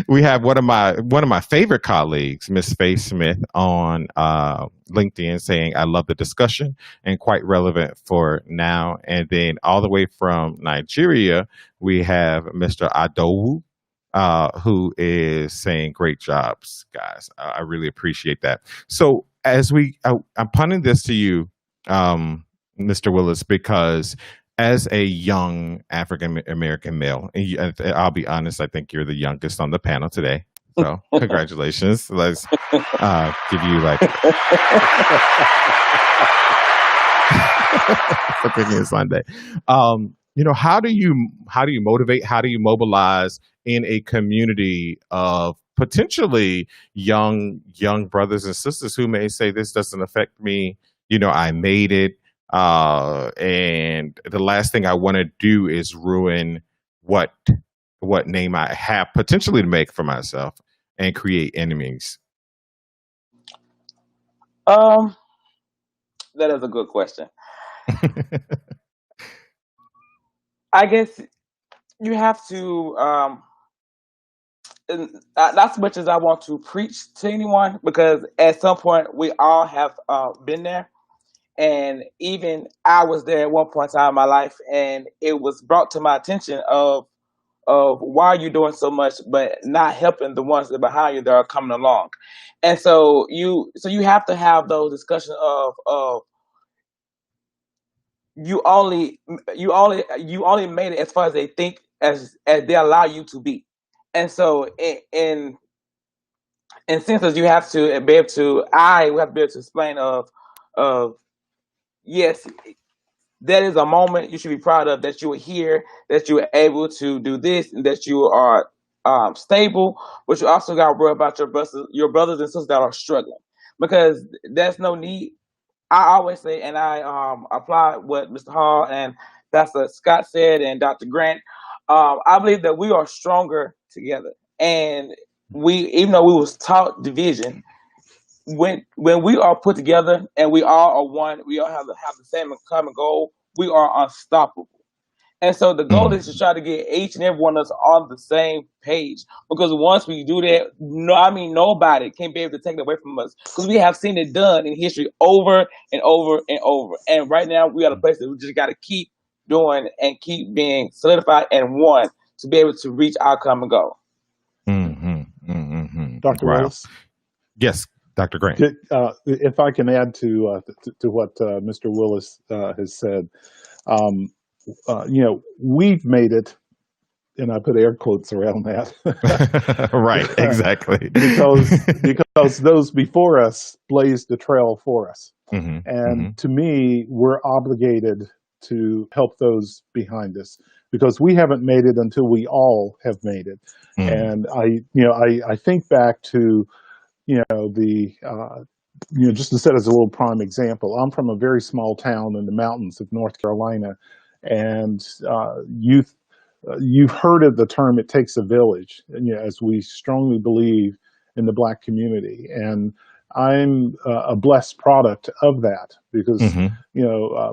We have one of my favorite colleagues, Miss Faye Smith, on LinkedIn, saying, I love the discussion and quite relevant for now. And then all the way from Nigeria, we have Mr. Adowu, who is saying great jobs, guys. I really appreciate that. So as I'm punting this to you, Mr. Willis, because as a young African American male, and I'll be honest, I think you're the youngest on the panel today. So congratulations. Let's give you like for picking Sunday. How do you motivate? How do you mobilize in a community of potentially young brothers and sisters who may say, this doesn't affect me? I made it. And the last thing I want to do is ruin what name I have potentially to make for myself and create enemies. That is a good question. I guess you have to, not as much as I want to preach to anyone, because at some point we all have been there. And even I was there at one point in time in my life, and it was brought to my attention of why are you doing so much, but not helping the ones that are behind you that are coming along. And so you have to have those discussions of you only made it as far as they think as they allow you to be. And so in senses, we have to be able to explain of yes, that is a moment you should be proud of, that you were here, that you were able to do this, and that you are stable. But you also got to worry about your brothers and sisters that are struggling, because there's no need. I always say, and I apply what Mr. Hall and Pastor Scott said, and Dr. Grant. I believe that we are stronger together, and even though we was taught division, when we are put together and we all are one, we all have the same common goal. We are unstoppable. And so the goal is to try to get each and every one of us on the same page. Because once we do that, nobody can be able to take it away from us. Because we have seen it done in history over and over and over. And right now we are at a place that we just got to keep doing and keep being solidified and one to be able to reach our common goal. Dr. Wow. Willis? Yes, Dr. Grant. If I can add to what Mr. Willis has said, we've made it, and I put air quotes around that. Right, exactly. because those before us blazed the trail for us. And To me, we're obligated to help those behind us because we haven't made it until we all have made it. And I think back to just to set as a little prime example, I'm from a very small town in the mountains of North Carolina, and you've heard of the term "it takes a village," as we strongly believe in the Black community, and I'm a blessed product of that because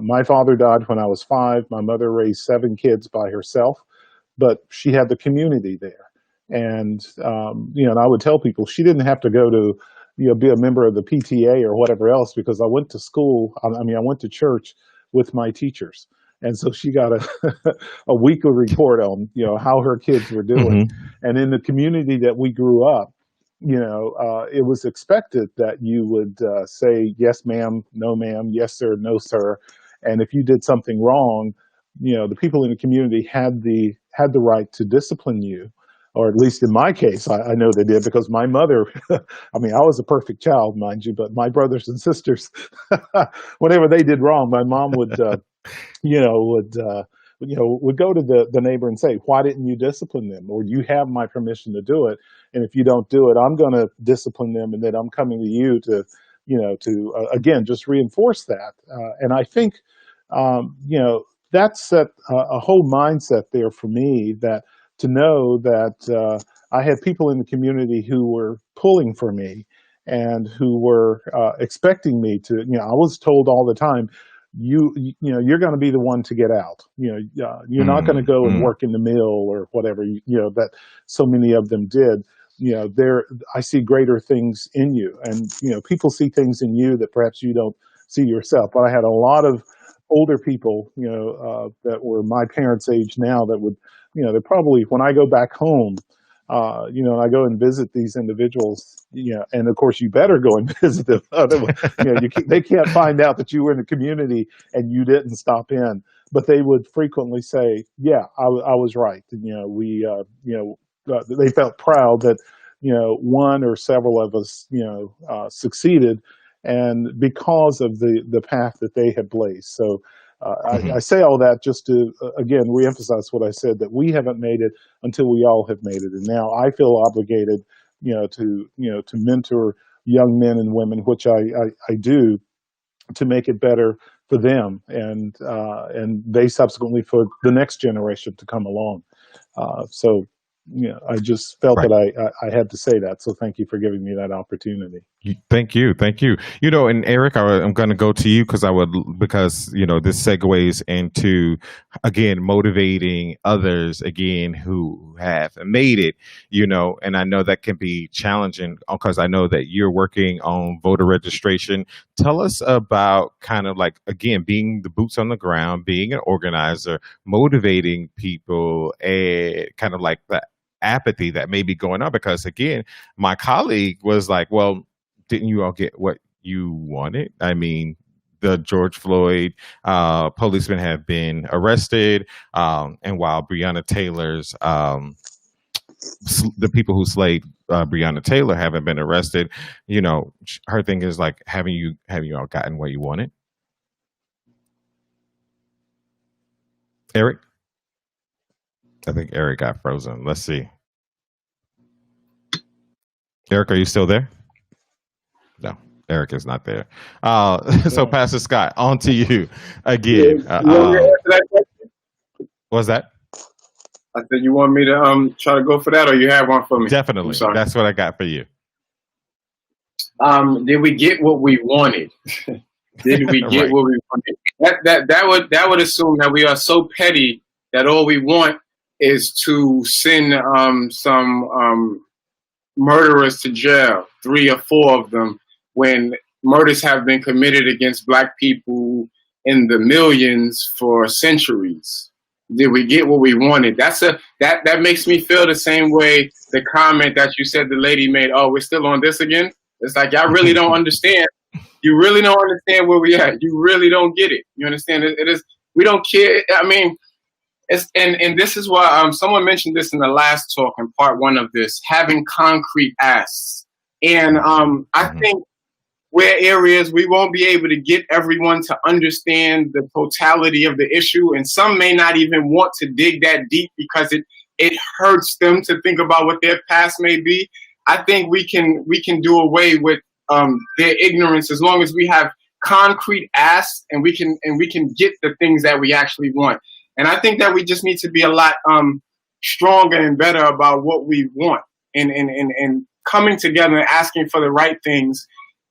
my father died when I was 5. My mother raised 7 kids by herself, but she had the community there. And, and I would tell people she didn't have to go to, be a member of the PTA or whatever else because I went to school. I went to church with my teachers. And so she got a weekly report on, how her kids were doing. And in the community that we grew up, it was expected that you would say, yes, ma'am, no, ma'am, yes, sir, no, sir. And if you did something wrong, the people in the community had the right to discipline you. Or at least in my case, I know they did because my mother, I was a perfect child, mind you, but my brothers and sisters, whenever they did wrong, my mom would, would go to the neighbor and say, why didn't you discipline them? Or you have my permission to do it. And if you don't do it, I'm going to discipline them. And then I'm coming to you to again, just reinforce that. And I think, that set a whole mindset there for me that to know that I had people in the community who were pulling for me and who were expecting me to, I was told all the time, you're going to be the one to get out. You're not going to go and work in the mill or whatever, that so many of them did. I see greater things in you, and, people see things in you that perhaps you don't see yourself. But I had a lot of older people, that were my parents' age now that would, they probably, when I go back home, and I go and visit these individuals, and of course you better go and visit them. Otherwise, they can't find out that you were in the community and you didn't stop in. But they would frequently say, "Yeah, I was right." And, they felt proud that, one or several of us, succeeded, and because of the path that they had blazed. So. I say all that just to, again, reemphasize what I said, that we haven't made it until we all have made it. And now I feel obligated, to mentor young men and women, which I do, to make it better for them and they subsequently for the next generation to come along. So, I just felt that I had to say that. So thank you for giving me that opportunity. Thank you. And Eric, I'm going to go to you because this segues into, again, motivating others, again, who have made it, and I know that can be challenging because I know that you're working on voter registration. Tell us about kind of like, again, being the boots on the ground, being an organizer, motivating people, and kind of like the apathy that may be going on. Because again, my colleague was like, well, didn't you all get what you wanted? I mean, the George Floyd policemen have been arrested, and while Breonna Taylor's the people who slayed Breonna Taylor haven't been arrested, her thing is like, have you all gotten what you wanted? Eric? I think Eric got frozen. Let's see. Eric, are you still there? No, Eric is not there. So, Pastor Scott, on to you again. What's that? I said, you want me to try to go for that, or you have one for me? Definitely. That's what I got for you. Did we get what we wanted? Did we get what we wanted? That would assume that we are so petty that all we want is to send some murderers to jail, 3 or 4 of them, when murders have been committed against Black people in the millions for centuries. Did we get what we wanted? That makes me feel the same way. The comment that you said the lady made. Oh, we're still on this again. It's like y'all really don't understand. You really don't understand where we at. You really don't get it. You understand? It is. We don't care. I mean, it's and this is why someone mentioned this in the last talk in part one of this, having concrete asks. And I think where areas we won't be able to get everyone to understand the totality of the issue, and some may not even want to dig that deep because it hurts them to think about what their past may be. I think we can do away with their ignorance as long as we have concrete asks and we can get the things that we actually want. And I think that we just need to be a lot stronger and better about what we want and coming together and asking for the right things.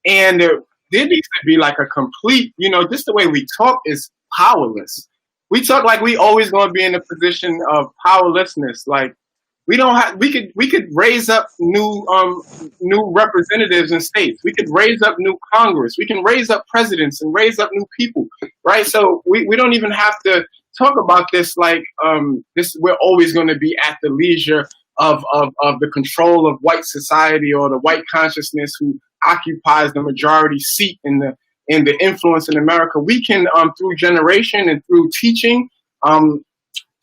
And there needs to be like a complete, just the way we talk is powerless. We talk like we always going to be in a position of powerlessness. Like we could raise up new representatives in states. We could raise up new Congress. We can raise up presidents and raise up new people, right? So we don't even have to talk about this like this. We're always going to be at the leisure of the control of white society or the white consciousness who occupies the majority seat in the influence in America. We can through generation and through teaching.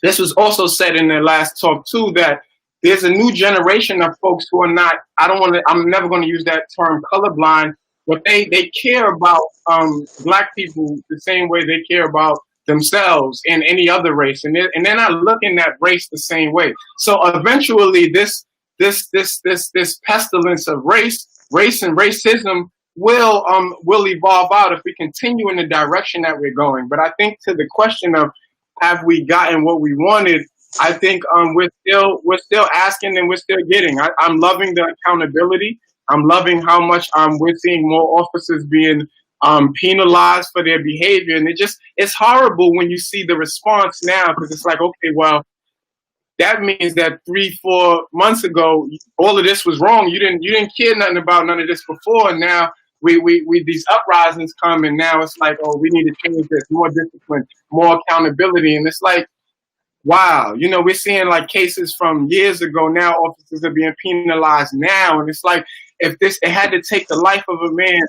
This was also said in the last talk too, that there's a new generation of folks who are not. I'm never going to use that term colorblind, but they care about Black people the same way they care about themselves and any other race, and they're not looking at race the same way. So eventually, this pestilence of race and racism will evolve out if we continue in the direction that we're going. But I think to the question of have we gotten what we wanted, I think we're still asking and we're still getting. I'm loving the accountability. I'm loving how much we're seeing more officers being penalized for their behavior, and it's horrible when you see the response now, because it's like, okay, well, that means that 3-4 months ago all of this was wrong. You didn't care nothing about none of this before, and now we these uprisings come, and now it's like, oh, we need to change this, more discipline, more accountability, and it's like, wow, we're seeing like cases from years ago now. Officers are being penalized now, and it's like if it had to take the life of a man.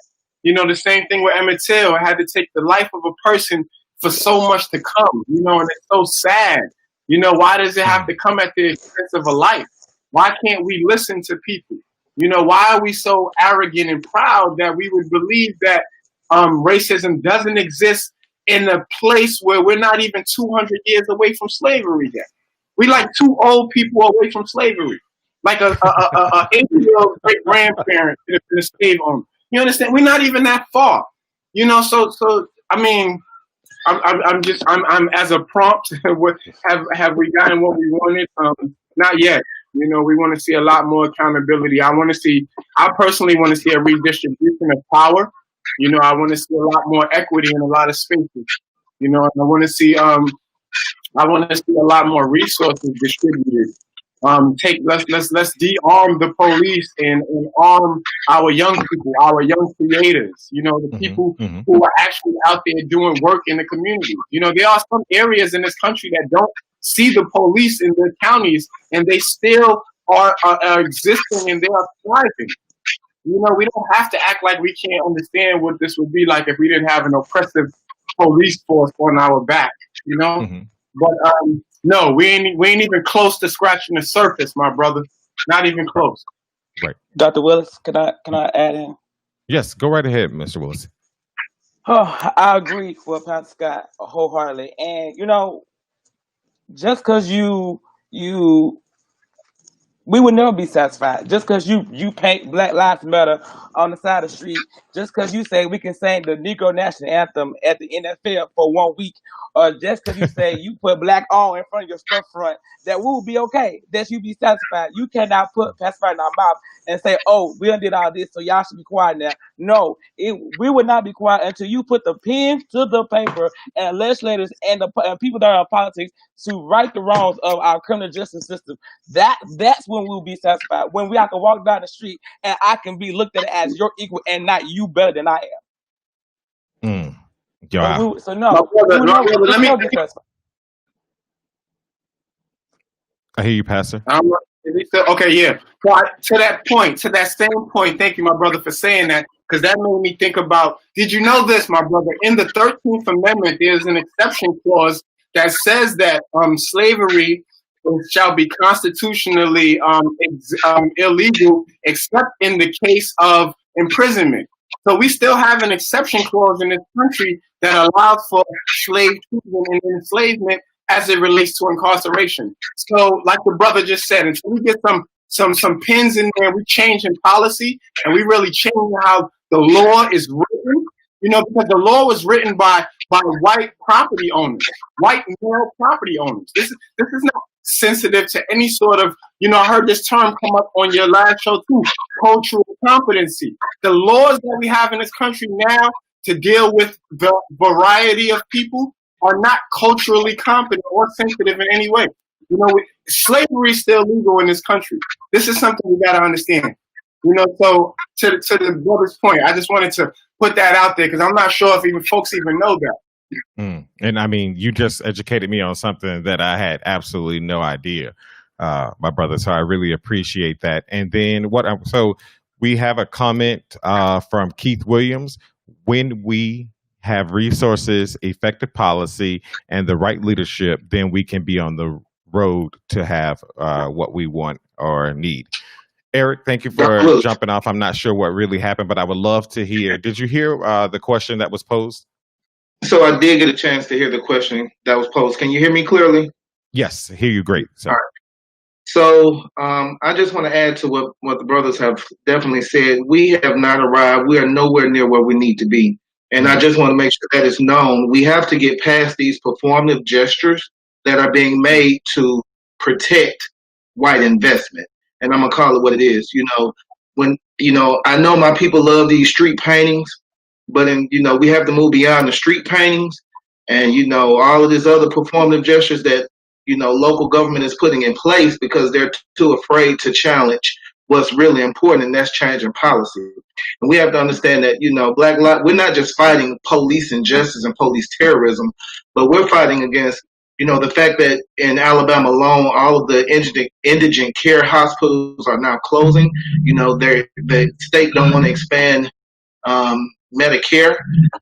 The same thing with Emmett Till. It had to take the life of a person for so much to come, and it's so sad. Why does it have to come at the expense of a life? Why can't we listen to people? Why are we so arrogant and proud that we would believe that racism doesn't exist in a place where we're not even 200 years away from slavery yet? We like 2 old people away from slavery, like a 80-year-old great grandparent in a slave owner. You understand? We're not even that far, So I mean, I'm as a prompt. Have we gotten what we wanted? Not yet. We want to see a lot more accountability. I personally want to see a redistribution of power. I want to see a lot more equity in a lot of spaces. And I want to see a lot more resources distributed. Let's de-arm the police and arm our young people, our young creators, the people who are actually out there doing work in the community. There are some areas in this country that don't see the police in their counties, and they still are existing and they are thriving. We don't have to act like we can't understand what this would be like if we didn't have an oppressive police force on our back, But no, we ain't even close to scratching the surface, my brother. Not even close. Right. Dr. Willis, can I add in? Yes, go right ahead, Mr. Willis. Oh, I agree with Pastor Scott wholeheartedly. And just because we would never be satisfied. Just because you paint Black Lives Matter on the side of the street, just because you say we can sing the Negro National Anthem at the NFL for 1 week, or just because you say you put black on in front of your storefront, that we will be okay, that you be satisfied. You cannot put pacifier in our mouth and say, oh, we done did all this, so y'all should be quiet now. No, we would not be quiet until you put the pen to the paper and legislators and the people that are in politics to right the wrongs of our criminal justice system. That's when we'll be satisfied. When I can walk down the street and I can be looked at as your equal and not you better than I am. Yeah. So no, let me I hear you, Pastor. Okay, yeah. So to that same point, thank you, my brother, for saying that, because that made me think about, did you know this, my brother? In the 13th Amendment, there's an exception clause that says that slavery shall be constitutionally illegal except in the case of imprisonment. So we still have an exception clause in this country that allows for slave treatment and enslavement as it relates to incarceration. So, like the brother just said, until we get some pins in there, we change in policy, and we really change how the law is written. Because the law was written by white property owners, white male property owners. This is not sensitive to any sort of, I heard this term come up on your last show too, cultural competency. The laws that we have in this country now to deal with the variety of people are not culturally competent or sensitive in any way. Slavery is still legal in this country. This is something we got to understand. So to the brother's point, I just wanted to put that out there because I'm not sure if even folks even know that. And I mean, you just educated me on something that I had absolutely no idea, my brother. So I really appreciate that. And then so we have a comment from Keith Williams. When we have resources, effective policy, and the right leadership, then we can be on the road to have what we want or need. Eric, thank you for jumping off. I'm not sure what really happened, but I would love to hear. Did you hear the question that was posed? So I did get a chance to hear the question that was posed. Can you hear me clearly? Yes, I hear you great. So. All right. So I just want to add to what the brothers have definitely said. We have not arrived. We are nowhere near where we need to be. And I just want to make sure that it's known. We have to get past these performative gestures that are being made to protect white investment. And I'm going to call it what it is. I know my people love these street paintings, but we have to move beyond the street paintings and, all of these other performative gestures that, local government is putting in place because they're too afraid to challenge what's really important, and that's changing policy. And we have to understand that, we're not just fighting police injustice and police terrorism, but we're fighting against, the fact that in Alabama alone, all of the indigent care hospitals are now closing. The state don't want to expand Medicare,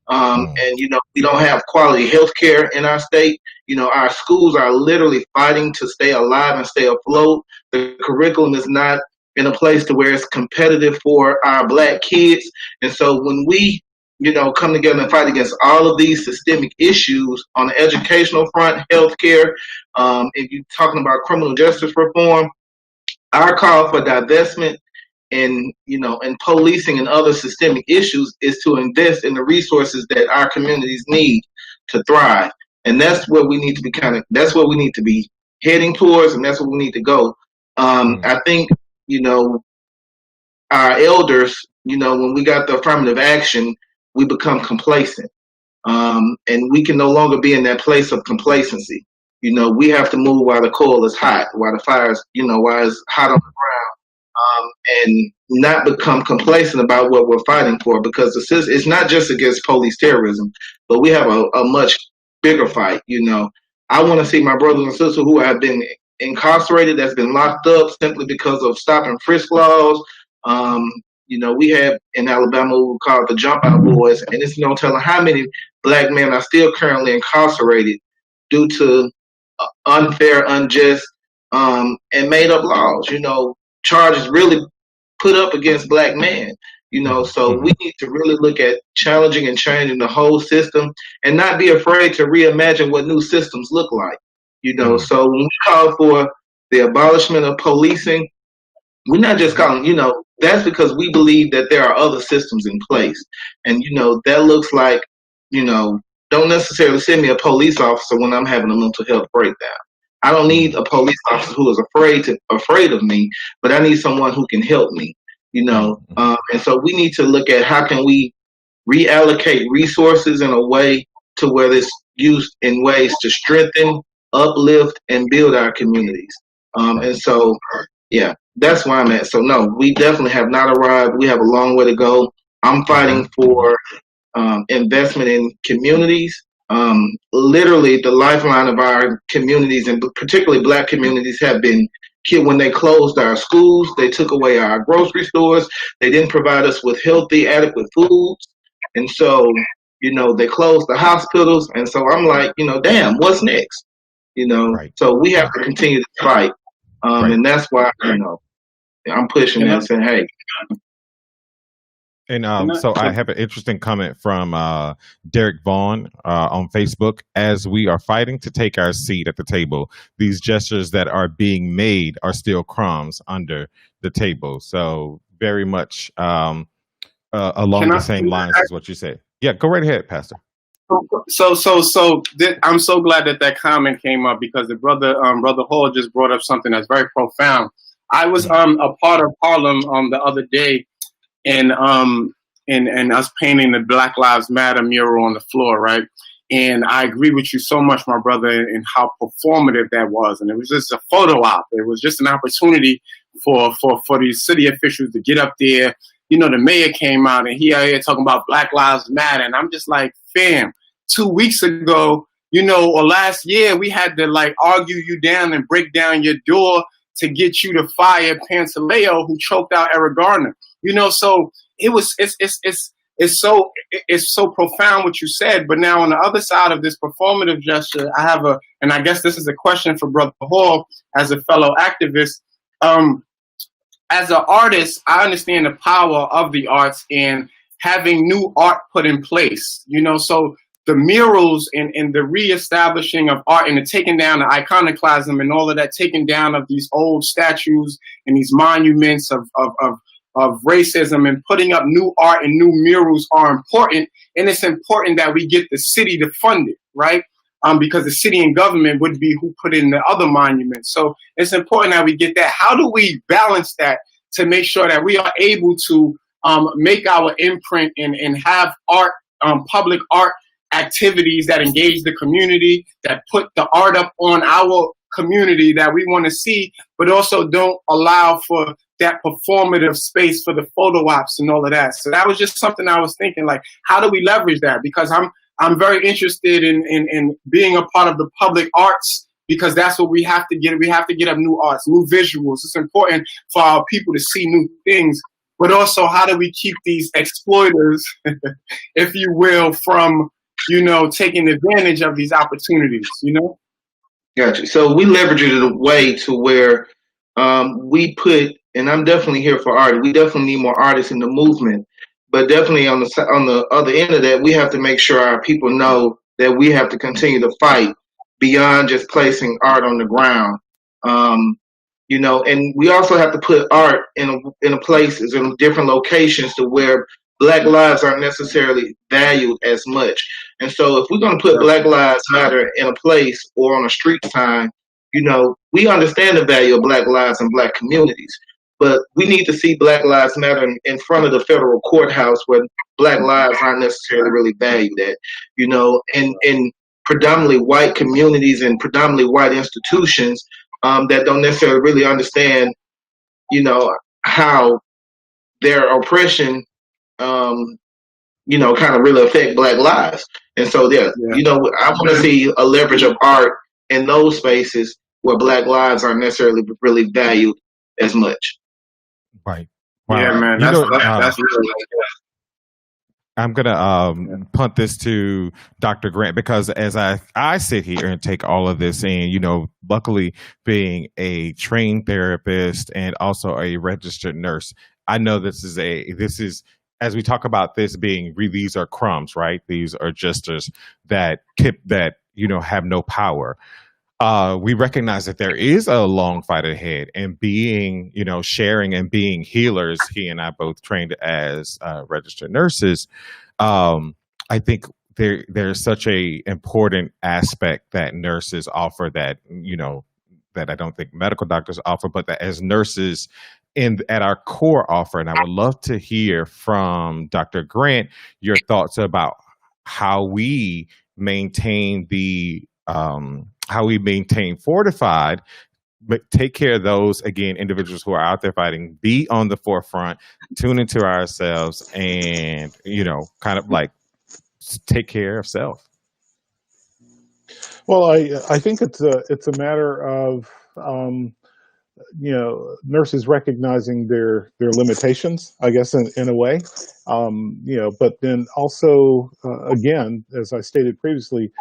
and we don't have quality health care in our state. Our schools are literally fighting to stay alive and stay afloat. The curriculum is not in a place to where it's competitive for our Black kids. And so when we, come together and fight against all of these systemic issues on the educational front, healthcare, if you're talking about criminal justice reform, our call for divestment and policing and other systemic issues is to invest in the resources that our communities need to thrive. And that's what we need to be that's what we need to be heading towards, and that's what we need to go. I think, our elders, when we got the affirmative action, we become complacent. And we can no longer be in that place of complacency. We have to move while the coal is hot, while the fire is, while it's hot on the ground, and not become complacent about what we're fighting for, because it's not just against police terrorism, but we have a much bigger fight. I want to see my brothers and sisters who have been incarcerated, that's been locked up simply because of stop and frisk laws. We have in Alabama what we call the Jump Out Boys, and it's no telling how many Black men are still currently incarcerated due to unfair, unjust, and made up laws. Charges really put up against Black men. So we need to really look at challenging and changing the whole system and not be afraid to reimagine what new systems look like. So when we call for the abolishment of policing, we're not just calling, that's because we believe that there are other systems in place. And, that looks like, don't necessarily send me a police officer when I'm having a mental health breakdown. I don't need a police officer who is afraid of me, but I need someone who can help me, and so we need to look at how can we reallocate resources in a way to where it's used in ways to strengthen, uplift, and build our communities. And so, yeah, that's where I'm at. So no, we definitely have not arrived. We have a long way to go. I'm fighting for investment in communities, Literally the lifeline of our communities, and particularly Black communities, have been killed. When they closed our schools, they took away our grocery stores, they didn't provide us with healthy, adequate foods. And so, they closed the hospitals. And so I'm like, damn, what's next? Right. So we have to continue to fight. Right. And that's why, I'm pushing and saying, hey. And so I have an interesting comment from Derek Vaughn on Facebook. As we are fighting to take our seat at the table, these gestures that are being made are still crumbs under the table. So very much along the same lines as what you said. Yeah, go right ahead, Pastor. I'm so glad that comment came up, because the brother Hall just brought up something that's very profound. I was a part of Harlem the other day, and us painting the Black Lives Matter mural on the floor, right? And I agree with you so much, my brother, in how performative that was. And it was just a photo op. It was just an opportunity for these city officials to get up there. The mayor came out and he out here talking about Black Lives Matter. And I'm just like, fam, 2 weeks ago, or last year, we had to argue you down and break down your door to get you to fire Pantaleo, who choked out Eric Garner. So it's so profound what you said. But now on the other side of this performative gesture, and I guess this is a question for Brother Hall as a fellow activist. As an artist, I understand the power of the arts and having new art put in place. So the murals and the reestablishing of art and the taking down the iconoclasm and all of that, taking down of these old statues and these monuments of racism, and putting up new art and new murals are important. And it's important that we get the city to fund it, right? Because the city and government would be who put in the other monuments. So it's important that we get that. How do we balance that to make sure that we are able to make our imprint and have art, public art activities that engage the community, that put the art up on our community that we want to see, but also don't allow for that performative space for the photo ops and all of that. So that was just something I was thinking, how do we leverage that? Because I'm very interested in being a part of the public arts, because that's what we have to get. We have to get up new arts, new visuals. It's important for our people to see new things, but also how do we keep these exploiters, if you will, from, taking advantage of these opportunities, Gotcha. So we leverage it in a way to where we put, and I'm definitely here for art. We definitely need more artists in the movement, but definitely on the other end of that, we have to make sure our people know that we have to continue to fight beyond just placing art on the ground. And we also have to put art in a places, in different locations, to where Black lives aren't necessarily valued as much. And so if we're going to put Black Lives Matter in a place or on a street sign, we understand the value of Black lives and Black communities, but we need to see Black Lives Matter in front of the federal courthouse, where Black lives aren't necessarily really valued at, in predominantly white communities and predominantly white institutions that don't necessarily really understand, how their oppression kind of really affect Black lives. And so I want to see a leverage of art in those spaces where Black lives aren't necessarily really valued as much. Right. Wow. Yeah, man. That's really good. I'm gonna punt this to Dr. Grant, because as I sit here and take all of this in, luckily being a trained therapist and also a registered nurse, I know this is as we talk about this being, these are crumbs, right? These are gestures that have no power. We recognize that there is a long fight ahead, and being, sharing and being healers, he and I both trained as registered nurses. I think there's such a important aspect that nurses offer that, that I don't think medical doctors offer, but that as nurses at our core offer. And I would love to hear from Dr. Grant your thoughts about how we maintain fortified, but take care of those, again, individuals who are out there fighting, be on the forefront, tune into ourselves, and, kind of take care of self. Well, I think it's a matter of nurses recognizing their limitations, I guess, in a way. But then also, again, as I stated previously,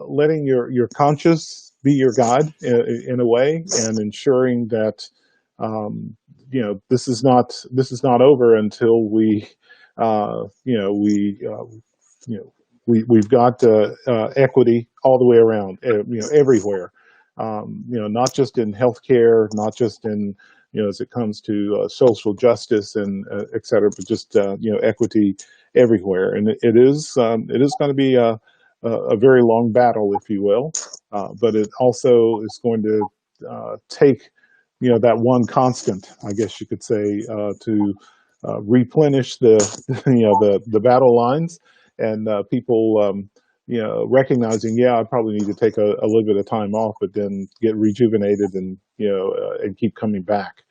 letting your conscience be your guide in a way, and ensuring that this is not over until we you know we you know we've got equity all the way around, everywhere. Not just in healthcare, not just in as it comes to social justice and et cetera, but just equity everywhere. And it is going to be a very long battle, if you will, but it also is going to take that one constant, I guess you could say, to replenish the the battle lines, and people recognizing, yeah, I probably need to take a little bit of time off, but then get rejuvenated and and keep coming back,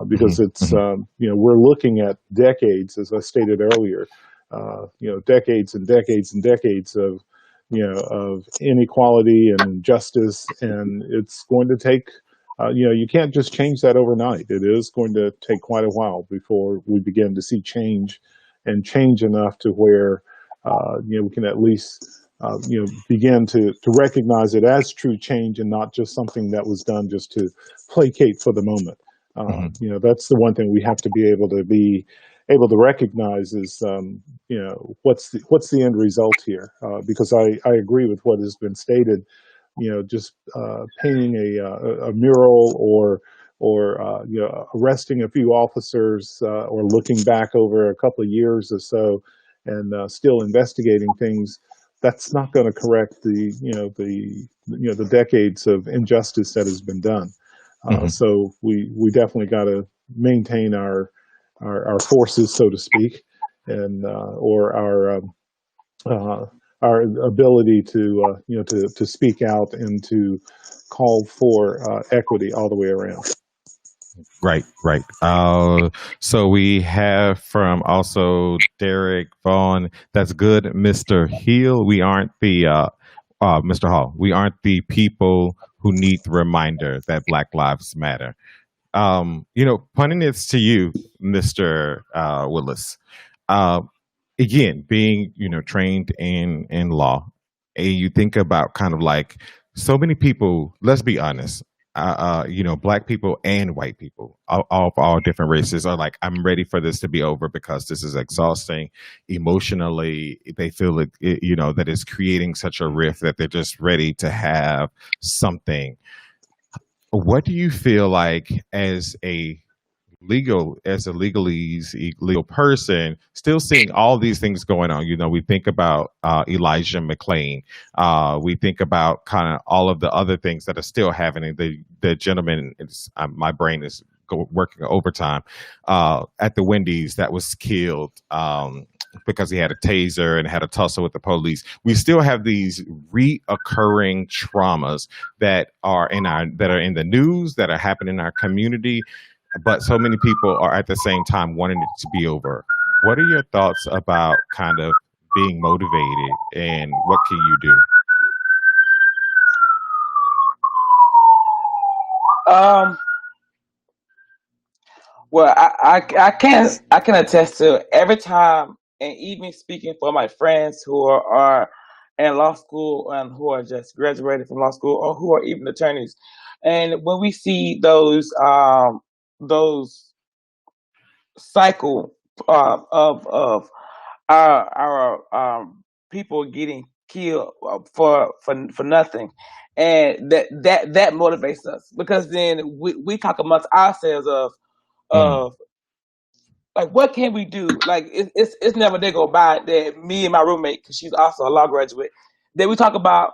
because Hmm. it's we're looking at decades, as I stated earlier, decades and decades and decades of of inequality and injustice, and it's going to take. You can't just change that overnight. It is going to take quite a while before we begin to see change, and change enough to where we can at least begin to recognize it as true change, and not just something that was done just to placate for the moment. Hmm. That's the one thing we have to be able to recognize is what's the end result here, because I agree with what has been stated. Just painting a mural, or arresting a few officers, or looking back over a couple of years or so, and still investigating things. That's not going to correct the decades of injustice that has been done. Hmm. So we definitely got to maintain our forces, so to speak, and or uh, our ability to to speak out and to call for equity all the way around. Right, right. So we have from also Derek Vaughn. That's good, Mr. Hill. We aren't the Mr. Hall. We aren't the people who need the reminder that Black Lives Matter. Pointing this to you, Mr. Willis. Uh, Again, being trained in law, and you think about kind of like so many people. Let's be honest. Black people and white people, all of all different races, are like, I'm ready for this to be over because this is exhausting emotionally. They feel that it's creating such a rift that they're just ready to have something. What do you feel like as a legal person, still seeing all these things going on? We think about Elijah McClain. We think about kind of all of the other things that are still happening. The gentleman, my brain is working overtime, at the Wendy's, that was killed because he had a taser and had a tussle with the police. We still have these reoccurring traumas that are in the news, that are happening in our community, but so many people are at the same time wanting it to be over. What are your thoughts about kind of being motivated, and what can you do? Um, well, I can attest to every time, and even speaking for my friends who are in law school and who are just graduated from law school, or who are even attorneys, and when we see those cycle of our people getting killed for nothing, and that motivates us, because then we talk amongst ourselves Mm, of like, what can we do? Like, it's never day go by that me and my roommate, because she's also a law graduate, that we talk about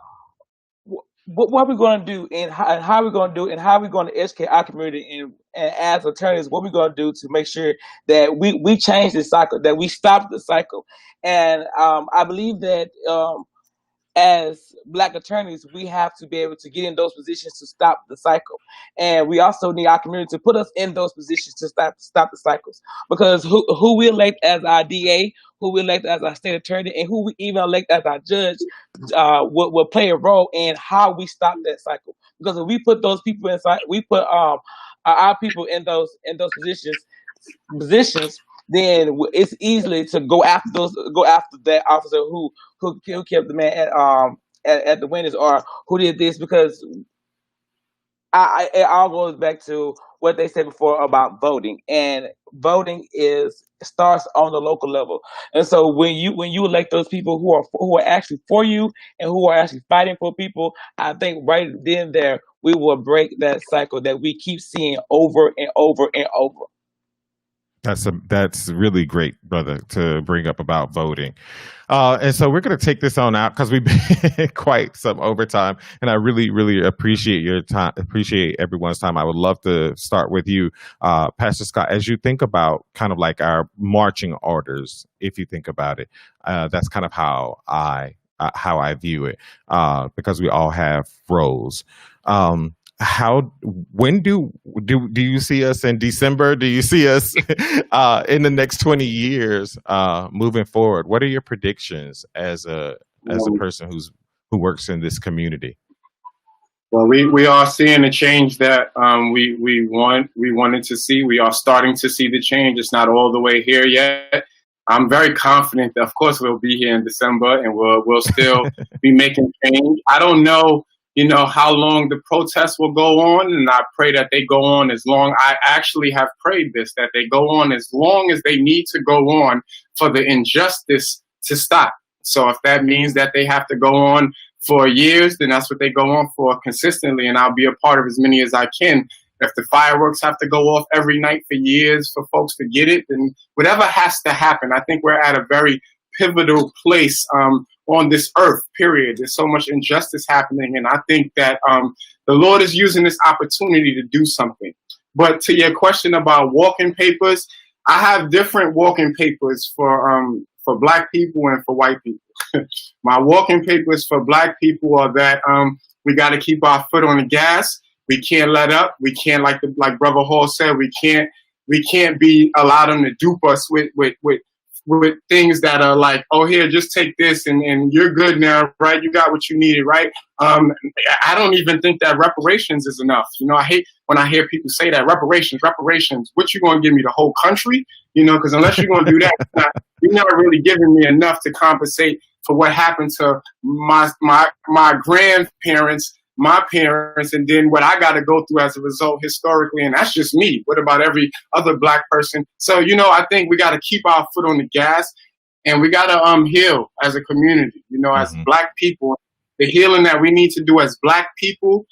what are we going to do, and how are we going to do it, and how are we going to educate our community, and as attorneys, what are we going to do to make sure that we change the cycle, that we stop the cycle. And I believe that as Black attorneys, we have to be able to get in those positions to stop the cycle, and we also need our community to put us in those positions to stop the cycles. Because who we elect as our DA, who we elect as our state attorney, and who we even elect as our judge, will play a role in how we stop that cycle. Because if we put those people inside, we put our people in those positions, then it's easily to go after that officer who kept the man at the windows, or who did this. Because it all goes back to what they said before about voting, and voting starts on the local level. And so when you elect those people who are actually for you and who are actually fighting for people, I think right then there we will break that cycle that we keep seeing over and over and over. That's really great, brother, to bring up about voting. And so we're going to take this on out because we've been quite some overtime, and I really, really appreciate your time. Appreciate everyone's time. I would love to start with you, Pastor Scott, as you think about kind of like our marching orders. If you think about it, that's kind of how I view it, because we all have roles. When do you see us in December? Do you see us in the next 20 years moving forward? What are your predictions as a person who works in this community? Well, we are seeing the change that we wanted to see. We are starting to see the change. It's not all the way here yet. I'm very confident that, of course, we'll be here in December, and we'll still be making change. I don't know, how long the protests will go on, and I pray that they go on as long. I actually have prayed this, that they go on as long as they need to go on for the injustice to stop. So if that means that they have to go on for years, then that's what they go on for consistently, and I'll be a part of as many as I can. If the fireworks have to go off every night for years for folks to get it, then whatever has to happen. I think we're at a very pivotal place on this earth, period. There's so much injustice happening, and I think that the Lord is using this opportunity to do something. But to your question about walking papers, I have different walking papers for Black people and for white people. My walking papers for Black people are that we got to keep our foot on the gas. We can't let up. We can't, like Brother Hall said, we can't be allow them to dupe us with things that are like, oh, here, just take this and you're good now, right? You got what you needed, right? I don't even think that reparations is enough. I hate when I hear people say that reparations. What, you going to give me the whole country? Because unless you're going to do that, you're not really giving me enough to compensate for what happened to my grandparents, my parents, and then what I got to go through as a result historically. And that's just me. What about every other Black person? So, I think we got to keep our foot on the gas, and we got to heal as a community, as Black people. The healing that we need to do as Black people,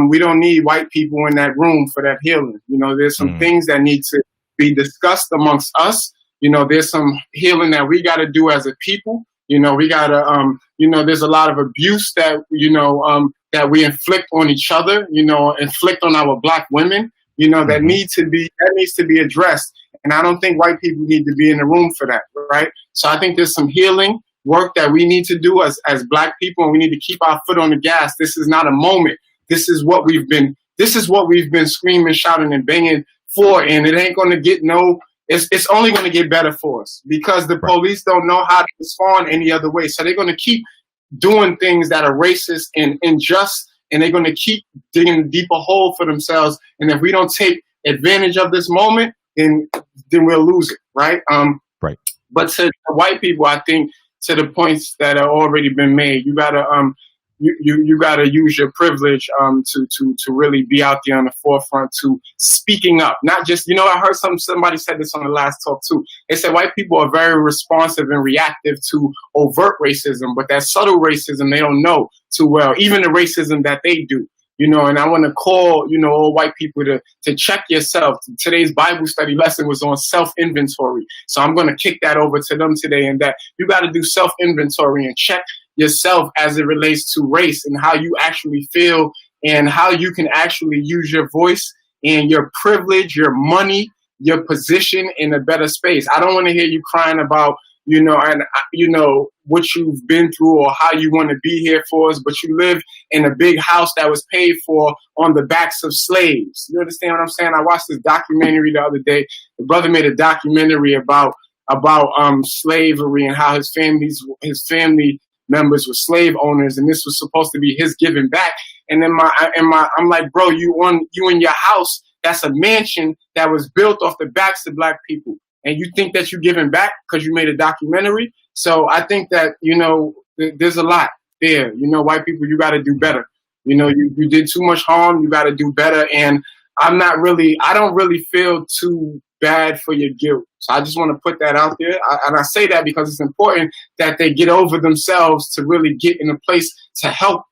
we don't need white people in that room for that healing. There's some things that need to be discussed amongst us. There's some healing that we got to do as a people. We got to, there's a lot of abuse that, that we inflict on each other, inflict on our Black women, that needs to be addressed. And I don't think white people need to be in the room for that, right? So I think there's some healing work that we need to do as Black people, and we need to keep our foot on the gas. This is not a moment. This is what we've been screaming, shouting, and banging for, and it ain't going to get it's only going to get better for us, because the police don't know how to respond any other way. So they're going to keep doing things that are racist and unjust, and they're going to keep digging a deeper hole for themselves. And if we don't take advantage of this moment, then we'll lose it, right? Right. But to white people, I think, to the points that have already been made, you gotta you gotta use your privilege to really be out there on the forefront to speaking up. Not just, I heard somebody said this on the last talk too. They said white people are very responsive and reactive to overt racism, but that subtle racism they don't know too well, even the racism that they do. And I want to call, all white people to check yourself. Today's Bible study lesson was on self-inventory. So I'm going to kick that over to them today, and that you got to do self-inventory and check yourself as it relates to race and how you actually feel and how you can actually use your voice and your privilege, your money, your position in a better space. I don't want to hear you crying about, what you've been through or how you want to be here for us, but you live in a big house that was paid for on the backs of slaves. You understand what I'm saying? I watched this documentary the other day. The brother made a documentary about slavery and how his family members were slave owners, and this was supposed to be his giving back. And then I'm like, bro, you in your house that's a mansion that was built off the backs of black people, and you think that you're giving back because you made a documentary? So I think that there's a lot there. White people, you got to do better. You did too much harm. You got to do better. And I don't really feel too bad for your guilt. So I just want to put that out there. And I say that because it's important that they get over themselves to really get in a place to help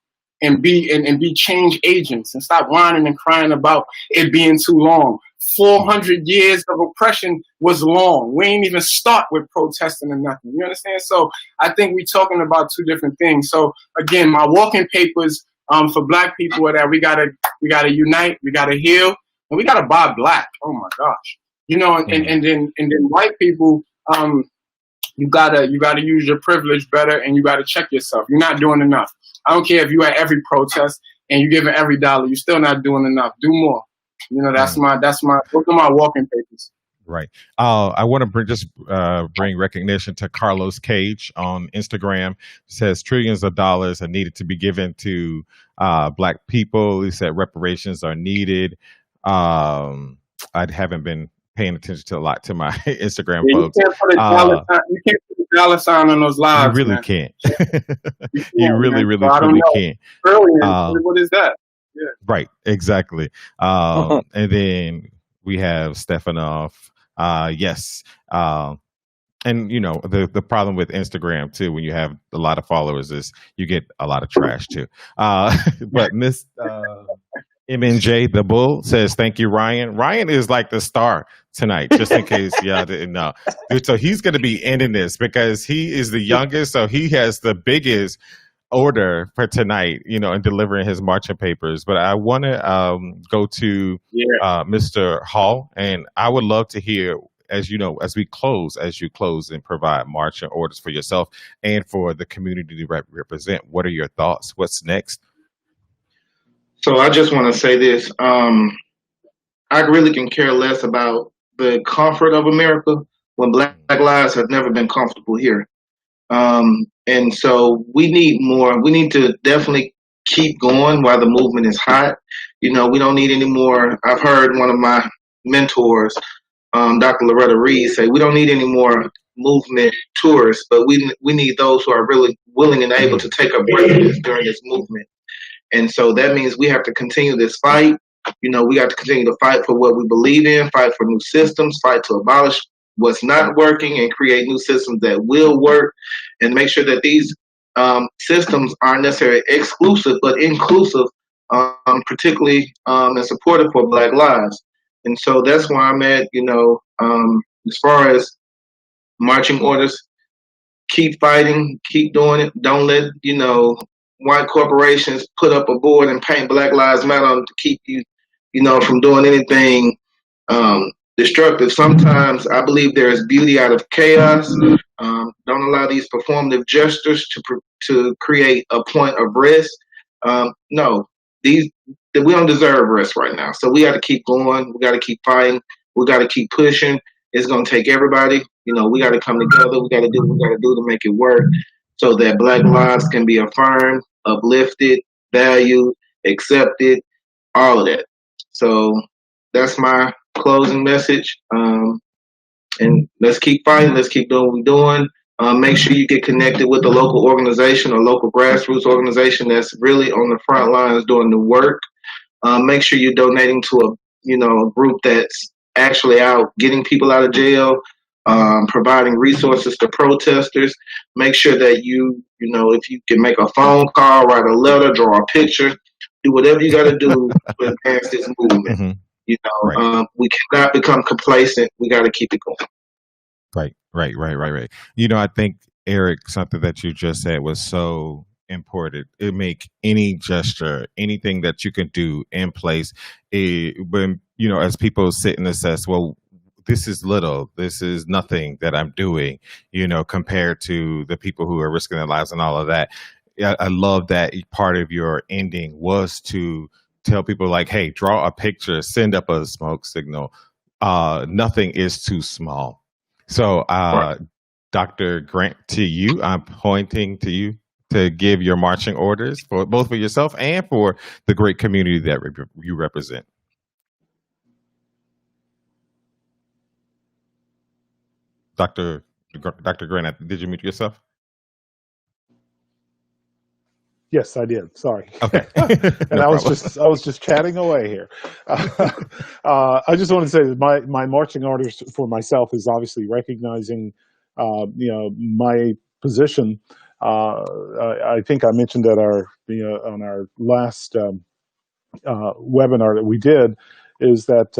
and be change agents and stop whining and crying about it being too long. 400 years of oppression was long. We ain't even start with protesting or nothing. You understand? So I think we're talking about two different things. So again, my walking papers for black people are that we gotta unite, we gotta heal, and we gotta buy black. Oh my gosh. And then white people, you gotta use your privilege better, and you gotta check yourself. You're not doing enough. I don't care if you at every protest and you're giving every dollar, you're still not doing enough. Do more. Those are my walking papers. Right. I want to bring recognition to Carlos Cage on Instagram. He says trillions of dollars are needed to be given to black people. He said reparations are needed. I haven't been paying attention to my Instagram folks. You can't put a dollar sign on those lives. You really can't. You really can't. Brilliant. What is that? Yeah. Right, exactly. And then we have Stefanov. Yes. And the problem with Instagram too, when you have a lot of followers, is you get a lot of trash too. But Miss MNJ the Bull says, thank you, Ryan. Ryan is like the star tonight, just in case y'all didn't know. So he's going to be ending this because he is the youngest, so he has the biggest order for tonight, and delivering his marching papers. But I want to go to Mr. Hall, and I would love to hear, as you close and provide marching orders for yourself and for the community to represent. What are your thoughts? What's next? So I just want to say this. I really can care less about the comfort of America when Black lives have never been comfortable here. And so we need more. We need to definitely keep going while the movement is hot. We don't need any more. I've heard one of my mentors, Dr. Loretta Reed, say we don't need any more movement tourists, but we need those who are really willing and able to take a break during this movement. And so that means we have to continue this fight. We got to continue to fight for what we believe in, fight for new systems, fight to abolish what's not working and create new systems that will work, and make sure that these systems aren't necessarily exclusive but inclusive, particularly and supportive for Black lives. And so that's where I'm at. As far as marching orders, keep fighting, keep doing it. Don't let white corporations put up a board and paint Black Lives Matter on to keep you from doing anything destructive. Sometimes I believe there is beauty out of chaos. Don't allow these performative gestures to create a point of rest. No, we don't deserve rest right now. So we got to keep going. We got to keep fighting. We got to keep pushing. It's going to take everybody. We got to come together. We got to do what we got to do to make it work, so that Black lives can be affirmed, uplifted, valued, accepted, all of that. So that's my closing message. And let's keep fighting. Let's keep doing what we're doing. Make sure you get connected with a local organization or local grassroots organization that's really on the front lines doing the work. Make sure you're donating to a group that's actually out getting people out of jail, providing resources to protesters. Make sure that if you can make a phone call, write a letter, draw a picture, do whatever you got to do to advance this movement. Mm-hmm. We cannot become complacent. We got to keep it going. Right. I think, Eric, something that you just said was so important. It make any gesture, anything that you can do in place. When as people sit and assess, well, this is little, this is nothing that I'm doing, compared to the people who are risking their lives and all of that. Yeah, I love that part of your ending was to tell people like, hey, draw a picture, send up a smoke signal. Nothing is too small. So, Dr. Grant, to you, I'm pointing to you to give your marching orders for both for yourself and for the great community that you represent. Dr. Dr. Grant, did you mute yourself? Yes, I did. Sorry. Okay. And No I was problem. just chatting away here. I just want to say that my marching orders for myself is obviously recognizing, my position. I think I mentioned at our, on our last webinar that we did, is that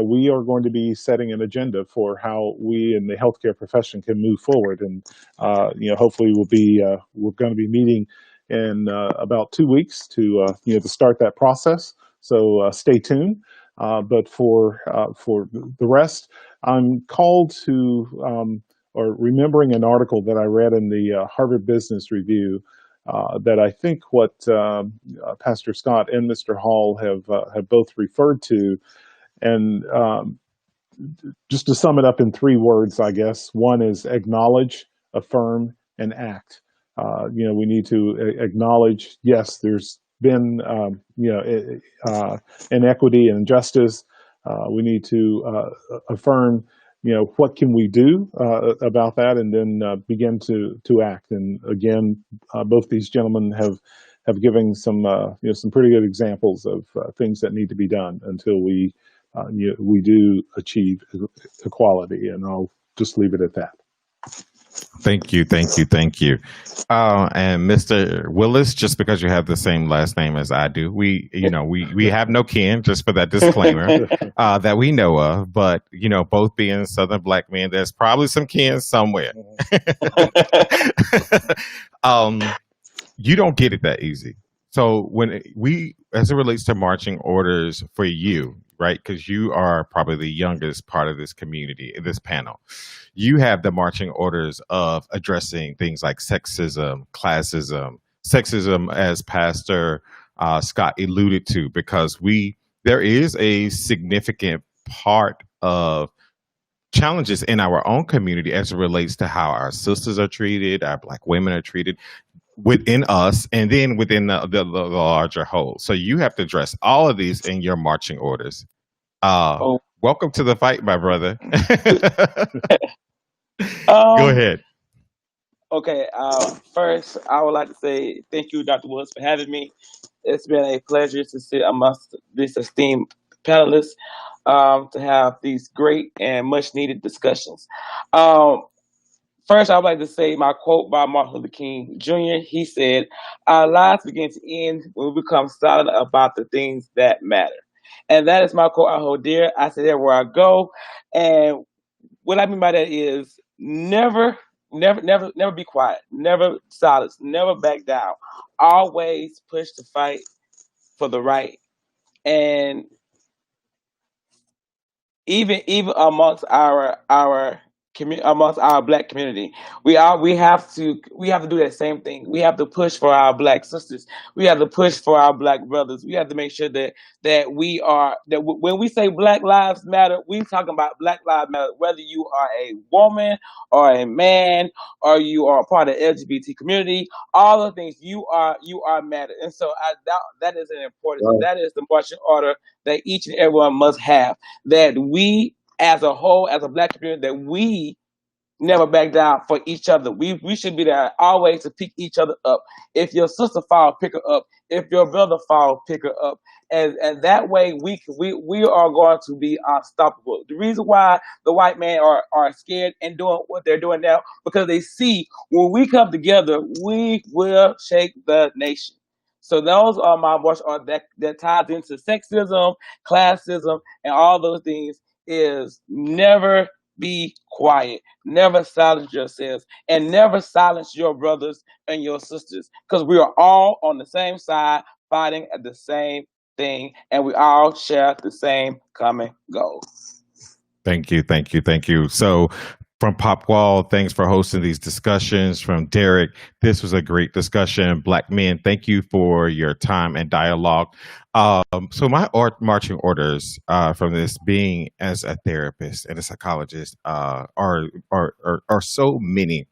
we are going to be setting an agenda for how we in the healthcare profession can move forward, and hopefully we're going to be meeting in about 2 weeks to start that process. So stay tuned. But for the rest, I'm called to or remembering an article that I read in the Harvard Business Review, that I think what Pastor Scott and Mr. Hall have both referred to, and just to sum it up in 3 words, I guess one is acknowledge, affirm, and act. We need to acknowledge, yes, there's been inequity and injustice. We need to affirm, what can we do about that, and then begin to act. And again, both these gentlemen have given some pretty good examples of things that need to be done until we do achieve equality. And I'll just leave it at that. Thank you, thank you, thank you. And Mr. Willis, just because you have the same last name as I do, we have no kin, just for that disclaimer, that we know of. But both being Southern Black men, there's probably some kin somewhere. You don't get it that easy. So when as it relates to marching orders for you, right? Because you are probably the youngest part of this community, in this panel. You have the marching orders of addressing things like sexism, classism, sexism, as Pastor Scott alluded to, because there is a significant part of challenges in our own community as it relates to how our sisters are treated, our Black women are treated within us, and then within the larger whole. So you have to address all of these in your marching orders. Welcome to the fight, my brother. Go ahead. Okay. First, I would like to say thank you, Dr. Woods, for having me. It's been a pleasure to sit amongst these esteemed panelists, to have these great and much needed discussions. First, I would like to say my quote by Martin Luther King Jr. He said, "Our lives begin to end when we become silent about the things that matter." And that is my quote I hold dear. I say that where I go. And what I mean by that is never be quiet, never silence, never back down. Always push to fight for the right. And even amongst amongst our Black community, we have to do that same thing. We have to push for our Black sisters. We have to push for our Black brothers. We have to make sure that when we say Black Lives Matter, we talking about Black Lives Matter, whether you are a woman or a man or you are a part of the LGBT community. All the things you are matter. And so that is an important. Right. That is the marching order that each and everyone must have. That we, as a whole, as a Black community, that we never back down for each other. We should be there always to pick each other up. If your sister fall, pick her up. If your brother fall, pick her up. And that way we are going to be unstoppable. The reason why the white men are scared and doing what they're doing now, because they see when we come together, we will shake the nation. So those are my voice that ties into sexism, classism, and all those things, is never be quiet. Never silence yourselves, and never silence your brothers and your sisters, because we are all on the same side fighting at the same thing, and we all share the same common goal. Thank you, thank you, thank you. So, from Popwall, thanks for hosting these discussions. From Derek, this was a great discussion. Black men, thank you for your time and dialogue. So, my marching orders from this, being as a therapist and a psychologist, are so many.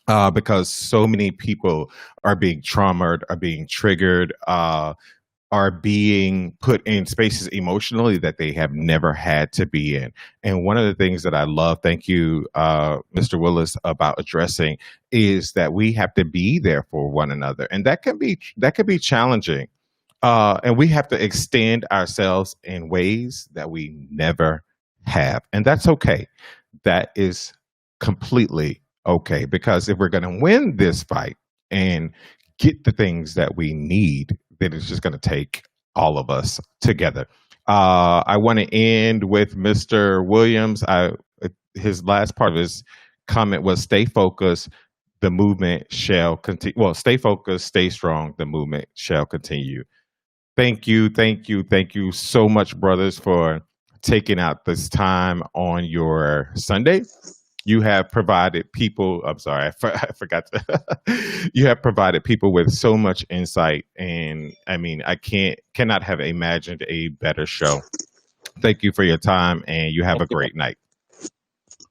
Because so many people are being traumatized, are being triggered, are being put in spaces emotionally that they have never had to be in. And one of the things that I love, thank you, Mr. Willis, about addressing is that we have to be there for one another, and that can be challenging. And we have to extend ourselves in ways that we never have, and that's okay. That is completely okay, because if we're going to win this fight and get the things that we need, then it's just going to take all of us together. I want to end with Mr. Williams. His last part of his comment was, stay focused, the movement shall continue. Well, stay focused, stay strong, the movement shall continue. Thank you, thank you, thank you so much, brothers, for taking out this time on your Sunday. You have provided people, I'm sorry, I forgot to, you have provided people with so much insight. And I mean, cannot have imagined a better show. Thank you for your time, and you have a Thank you. great night.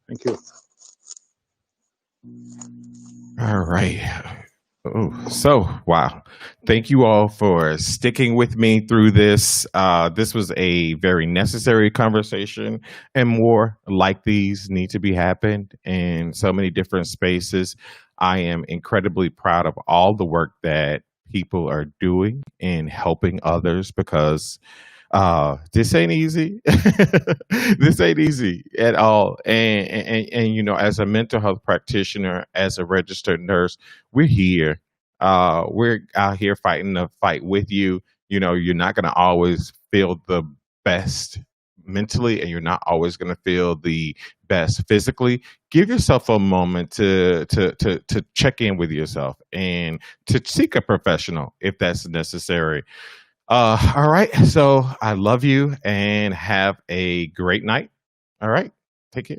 Thank you. All right. Oh, so wow. Thank you all for sticking with me through this. This was a very necessary conversation, and more like these need to be happened in so many different spaces. I am incredibly proud of all the work that people are doing in helping others, because this ain't easy. This ain't easy at all. And as a mental health practitioner, as a registered nurse, we're here. We're out here fighting the fight with you. You're not going to always feel the best mentally, and you're not always going to feel the best physically. Give yourself a moment to check in with yourself, and to seek a professional if that's necessary. All right. So I love you, and have a great night. All right. Take care.